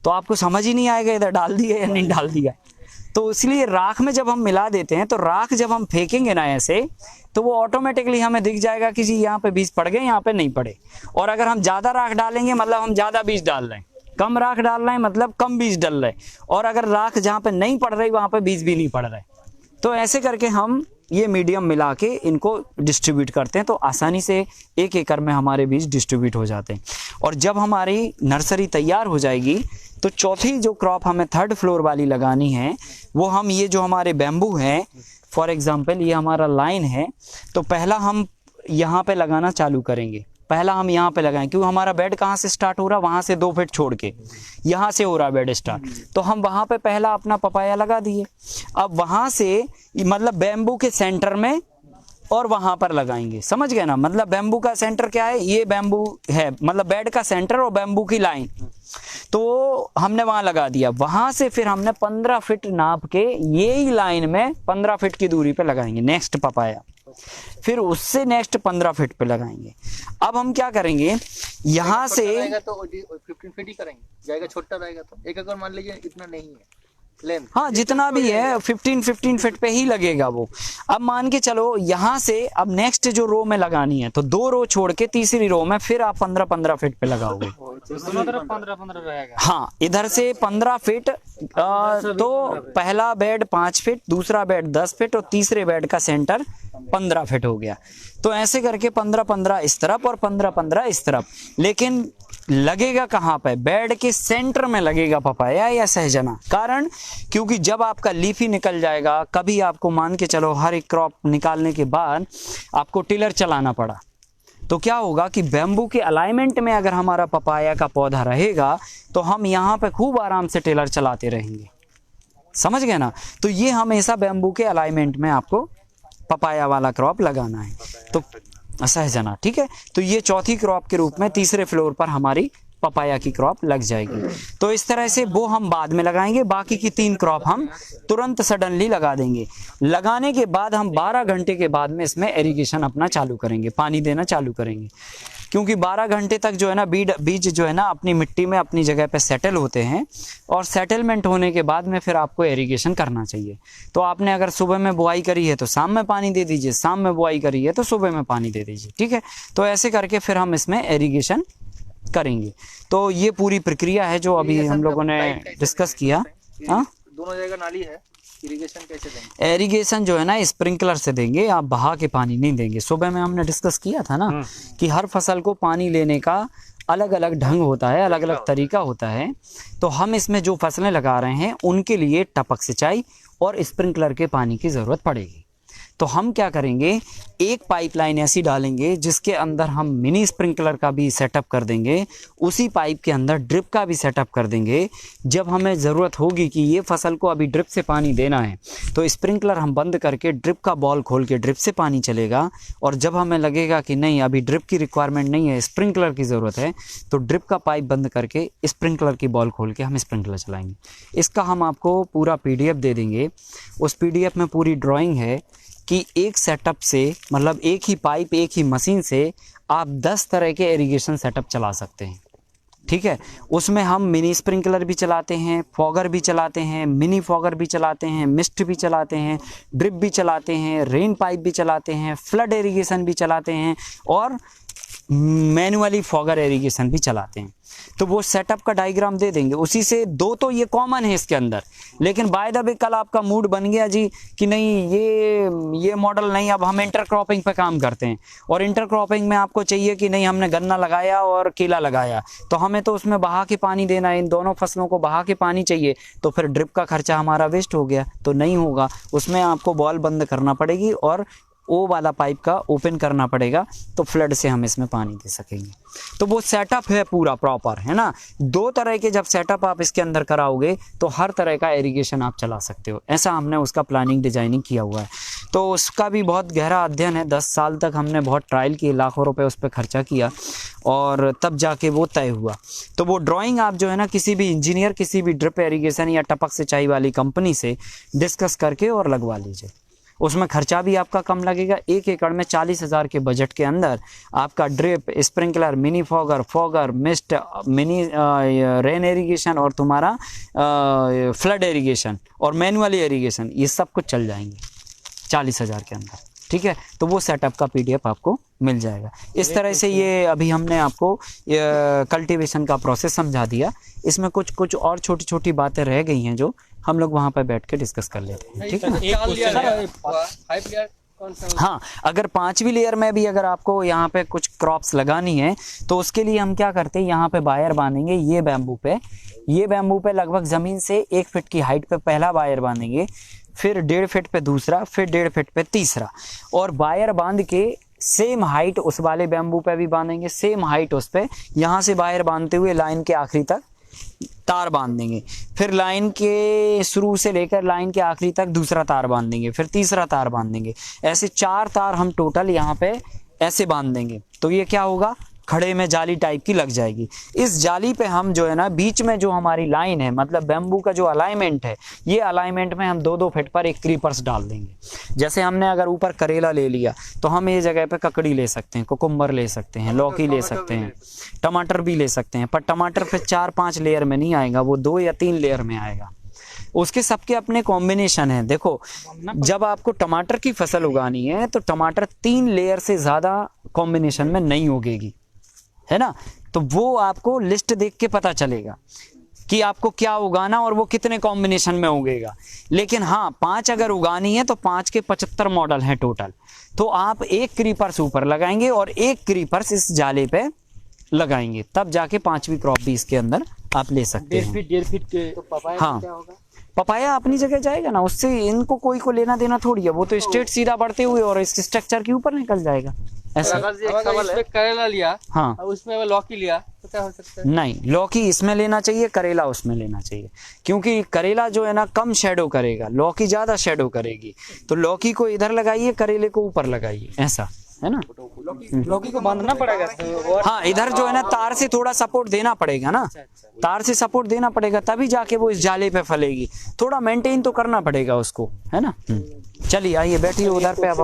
तो आपको समझ ही नहीं आएगा इधर डाल दिया या नहीं डाल दिया। तो इसलिए राख में जब हम मिला देते हैं तो राख जब हम फेंकेंगे ना ऐसे, तो वो ऑटोमेटिकली हमें दिख जाएगा कि जी यहाँ पे बीज पड़ गए, यहाँ पे नहीं पड़े। और अगर हम ज़्यादा राख डालेंगे मतलब हम ज़्यादा बीज डाल रहे हैं, कम राख डाल रहे हैं मतलब कम बीज डाल रहे हैं, और अगर राख जहाँ पे नहीं पड़ रही वहाँ पे बीज भी नहीं पड़ रहे। तो ऐसे करके हम ये मीडियम मिला के इनको डिस्ट्रीब्यूट करते हैं, तो आसानी से 1 एकड़ में हमारे बीज डिस्ट्रीब्यूट हो जाते हैं। और जब हमारी नर्सरी तैयार हो जाएगी तो चौथी जो क्रॉप हमें 3rd फ्लोर वाली लगानी है, वो हम ये जो हमारे बैम्बू हैं, फॉर एग्जांपल ये हमारा लाइन है, तो पहला हम यहाँ पे लगाना चालू करेंगे। पहला हम यहाँ पे लगाएं क्योंकि हमारा बेड कहाँ से स्टार्ट हो रहा, वहाँ से 2 फीट छोड़ के यहाँ से हो रहा बेड स्टार्ट, तो हम वहाँ पे पहला अपना पपाया लगा दिए। अब वहाँ से मतलब बैम्बू के सेंटर में और वहाँ पर लगाएंगे, समझ गए ना। मतलब बैम्बू का सेंटर क्या है, ये बैम्बू है, मतलब बेड का सेंटर और बैम्बू की लाइन, तो हमने वहां लगा दिया। वहां से फिर हमने 15 फीट नाप के ये ही लाइन में 15 फीट की दूरी पे लगाएंगे नेक्स्ट पपाया, फिर उससे नेक्स्ट 15 फीट पे लगाएंगे। अब हम क्या करेंगे, यहाँ से तो 15 फीट ही करेंगे, जाएगा छोटा रहेगा तो 1 एकड़ मान लीजिए इतना नहीं है लेंथ, हाँ जितना भी है 15 फीट पे ही लगेगा वो। अब मान के चलो यहाँ से अब नेक्स्ट जो रो में लगानी है, तो 2 रो छोड़ के तीसरी रो में फिर आप 15 फीट पे लगाओगे। दोनों तरफ 15 रहेगा। हाँ, इधर से 15 फीट, तो पहला बेड 5 फीट, दूसरा बेड 10 फीट और तीसरे बेड का सेंटर 15 फीट हो गया। तो ऐसे करके 15 इस तरफ और 15 इस तरफ। लेकिन लगेगा कहाँ पे, बेड के सेंटर में लगेगा पपाया या सहजना। कारण क्योंकि जब आपका लीफ ही निकल जाएगा, कभी आपको मान के चलो हर एक क्रॉप निकालने के बाद आपको टिलर चलाना पड़ा, तो क्या होगा कि बैम्बू के अलाइनमेंट में अगर हमारा पपाया का पौधा रहेगा तो हम यहाँ पे खूब आराम से टिलर चलाते रहेंगे, समझ गए ना। तो ये हमेशा बैम्बू के अलाइनमेंट में आपको पपाया वाला क्रॉप लगाना है, तो सहजना, ठीक है। तो ये चौथी क्रॉप के रूप में तीसरे फ्लोर पर हमारी पपाया की क्रॉप लग जाएगी। तो इस तरह से वो हम बाद में लगाएंगे, बाकी की 3 क्रॉप हम तुरंत सडनली लगा देंगे। लगाने के बाद हम 12 घंटे के बाद में इसमें इरिगेशन अपना चालू करेंगे, पानी देना चालू करेंगे, क्योंकि 12 घंटे तक जो है ना बीज जो है ना अपनी मिट्टी में अपनी जगह पे सेटल होते हैं, और सेटलमेंट होने के बाद में फिर आपको इरिगेशन करना चाहिए। तो आपने अगर सुबह में बुआई करी है तो शाम में पानी दे दीजिए, शाम में बुआई करी है तो सुबह में पानी दे दीजिए, ठीक है। तो ऐसे करके फिर हम इसमें इरिगेशन करेंगे। तो ये पूरी प्रक्रिया है जो अभी हम लोगों ने डिस्कस किया। हाँ, दोनों जगह नाली है, इरिगेशन कैसे देंगे? इरिगेशन जो है ना स्प्रिंकलर से देंगे, आप बहा के पानी नहीं देंगे। सुबह में हमने डिस्कस किया था ना कि हर फसल को पानी लेने का अलग अलग ढंग होता है, अलग अलग तरीका होता है। तो हम इसमें जो फसलें लगा रहे हैं उनके लिए टपक सिंचाई और स्प्रिंकलर के पानी की ज़रूरत पड़ेगी। तो हम क्या करेंगे, एक पाइपलाइन ऐसी डालेंगे जिसके अंदर हम मिनी स्प्रिंकलर का भी सेटअप कर देंगे, उसी पाइप के अंदर ड्रिप का भी सेटअप कर देंगे। जब हमें ज़रूरत होगी कि ये फसल को अभी ड्रिप से पानी देना है तो स्प्रिंकलर हम बंद करके ड्रिप का बॉल खोल के ड्रिप से पानी चलेगा, और जब हमें लगेगा कि नहीं अभी ड्रिप की रिक्वायरमेंट नहीं है, स्प्रिंकलर की ज़रूरत है, तो ड्रिप का पाइप बंद करके स्प्रिंकलर की बॉल खोल के हम स्प्रिंकलर चलाएँगे। इसका हम आपको पूरा PDF दे देंगे। उस PDF में पूरी ड्राइंग है कि एक सेटअप से, मतलब एक ही पाइप एक ही मशीन से आप 10 तरह के इरिगेशन सेटअप चला सकते हैं, ठीक है। उसमें हम मिनी स्प्रिंकलर भी चलाते हैं, फॉगर भी चलाते हैं, मिनी फॉगर भी चलाते हैं, मिस्ट भी चलाते हैं, ड्रिप भी चलाते हैं, रेन पाइप भी चलाते हैं, फ्लड इरिगेशन भी चलाते हैं, और मैनुअली फॉगर इरिगेशन भी चलाते हैं। तो वो सेटअप का डायग्राम दे देंगे। उसी से 2 तो ये कॉमन है इसके अंदर, लेकिन बाय द वे कल आपका मूड बन गया जी कि नहीं ये मॉडल नहीं, अब हम इंटरक्रॉपिंग पे काम करते हैं, और इंटरक्रॉपिंग में आपको चाहिए कि नहीं हमने गन्ना लगाया और केला लगाया, तो हमें तो उसमें बहा के पानी देना है, इन दोनों फसलों को बहा के पानी चाहिए, तो फिर ड्रिप का खर्चा हमारा वेस्ट हो गया, तो नहीं होगा। उसमें आपको बॉल बंद करना पड़ेगी और ओ वाला पाइप का ओपन करना पड़ेगा, तो फ्लड से हम इसमें पानी दे सकेंगे। तो वो सेटअप है पूरा प्रॉपर, है ना। 2 तरह के जब सेटअप आप इसके अंदर कराओगे तो हर तरह का इरिगेशन आप चला सकते हो। ऐसा हमने उसका प्लानिंग डिजाइनिंग किया हुआ है। तो उसका भी बहुत गहरा अध्ययन है। 10 साल तक हमने बहुत ट्रायल किए, लाखों रुपए उस पर खर्चा किया, और तब जाके वो तय हुआ। तो वो ड्राइंग आप जो है ना किसी भी इंजीनियर, किसी भी ड्रिप इरिगेशन या टपक सिंचाई वाली कंपनी से डिस्कस करके और लगवा लीजिए। उसमें खर्चा भी आपका कम लगेगा। 1 एकड़ में 40,000 के बजट के अंदर आपका drip, sprinkler, mini fogger, mist, mini rain irrigation और तुम्हारा फ्लड इरिगेशन और मैनुअल इरिगेशन, ये सब कुछ चल जाएंगे 40,000 के अंदर। ठीक है, तो वो सेटअप का PDF आपको मिल जाएगा। इस तरह से ये अभी हमने आपको कल्टीवेशन का प्रोसेस समझा दिया। इसमें कुछ और छोटी छोटी बातें रह गई हैं जो हम लोग वहाँ पर बैठ के डिस्कस कर लेते हैं। ठीक है, हाँ, अगर 5वीं लेयर में भी अगर आपको यहाँ पे कुछ क्रॉप्स लगानी है तो उसके लिए हम क्या करते हैं, यहाँ पे वायर बांधेंगे ये बैम्बू पे लगभग ज़मीन से 1 फीट की हाइट पे पहला वायर बांधेंगे, फिर 1.5 फीट पे दूसरा, फिर 1.5 फीट पे तीसरा, और वायर बांध के सेम हाइट उस वाले बैम्बू पे भी बांधेंगे, सेम हाइट उस पे, यहाँ से वायर बांधते हुए लाइन के आखिरी तक तार बांध देंगे, फिर लाइन के शुरू से लेकर लाइन के आखिरी तक दूसरा तार बांध देंगे, फिर तीसरा तार बांध देंगे। ऐसे 4 तार हम टोटल यहाँ पे ऐसे बांध देंगे। तो ये क्या होगा, खड़े में जाली टाइप की लग जाएगी। इस जाली पे हम जो है ना, बीच में जो हमारी लाइन है, मतलब बैम्बू का जो अलाइनमेंट है, ये अलाइनमेंट में हम 2-2 फीट पर एक क्रीपर्स डाल देंगे। जैसे हमने अगर ऊपर करेला ले लिया तो हम ये जगह पे ककड़ी ले सकते हैं, कुकुम्बर ले सकते हैं, लौकी ले सकते हैं, टमाटर भी ले सकते हैं। पर टमाटर फिर 4-5 लेयर में नहीं आएगा, वो 2 या 3 लेयर में आएगा। उसके सबके अपने कॉम्बिनेशन है। देखो, जब आपको टमाटर की फसल उगानी है तो टमाटर 3 लेयर से ज़्यादा कॉम्बिनेशन में नहीं उगेगी, है ना। तो वो आपको लिस्ट देख के पता चलेगा कि आपको क्या उगाना और वो कितने कॉम्बिनेशन में उगेगा। लेकिन हाँ, 5 अगर उगानी है तो 5 के 75 मॉडल हैं टोटल। तो आप 1 क्रीपर्स ऊपर लगाएंगे और 1 क्रीपर्स इस जाले पे लगाएंगे, तब जाके 5वीं क्रॉप भी इसके अंदर आप ले सकते हैं। 1.5 फीट के तो पपाया हाँ, क्या होगा? पपाया अपनी जगह जाएगा ना, उससे इनको कोई को लेना देना थोड़ी है। वो तो स्ट्रेट सीधा बढ़ते हुए और इस स्ट्रक्चर के ऊपर निकल जाएगा ऐसा। अगर करेला लिया, हाँ, उसमें अगर लौकी लिया तो क्या हो सकता है? नहीं, लौकी इसमें लेना चाहिए, करेला उसमें लेना चाहिए, क्योंकि करेला जो है ना कम शेडो करेगा, लौकी ज्यादा शेडो करेगी। तो लौकी को इधर लगाइए, करेले को ऊपर लगाइए, ऐसा है ना। लौकी को बांधना पड़ेगा तो हाँ, इधर जो है ना तार से थोड़ा सपोर्ट देना पड़ेगा ना, तार से सपोर्ट देना पड़ेगा, तभी जाके वो इस जाले पे फलेगी। थोड़ा मेंटेन तो करना पड़ेगा उसको, है ना। चलिए आइए बैठिए उधर पे। अब हम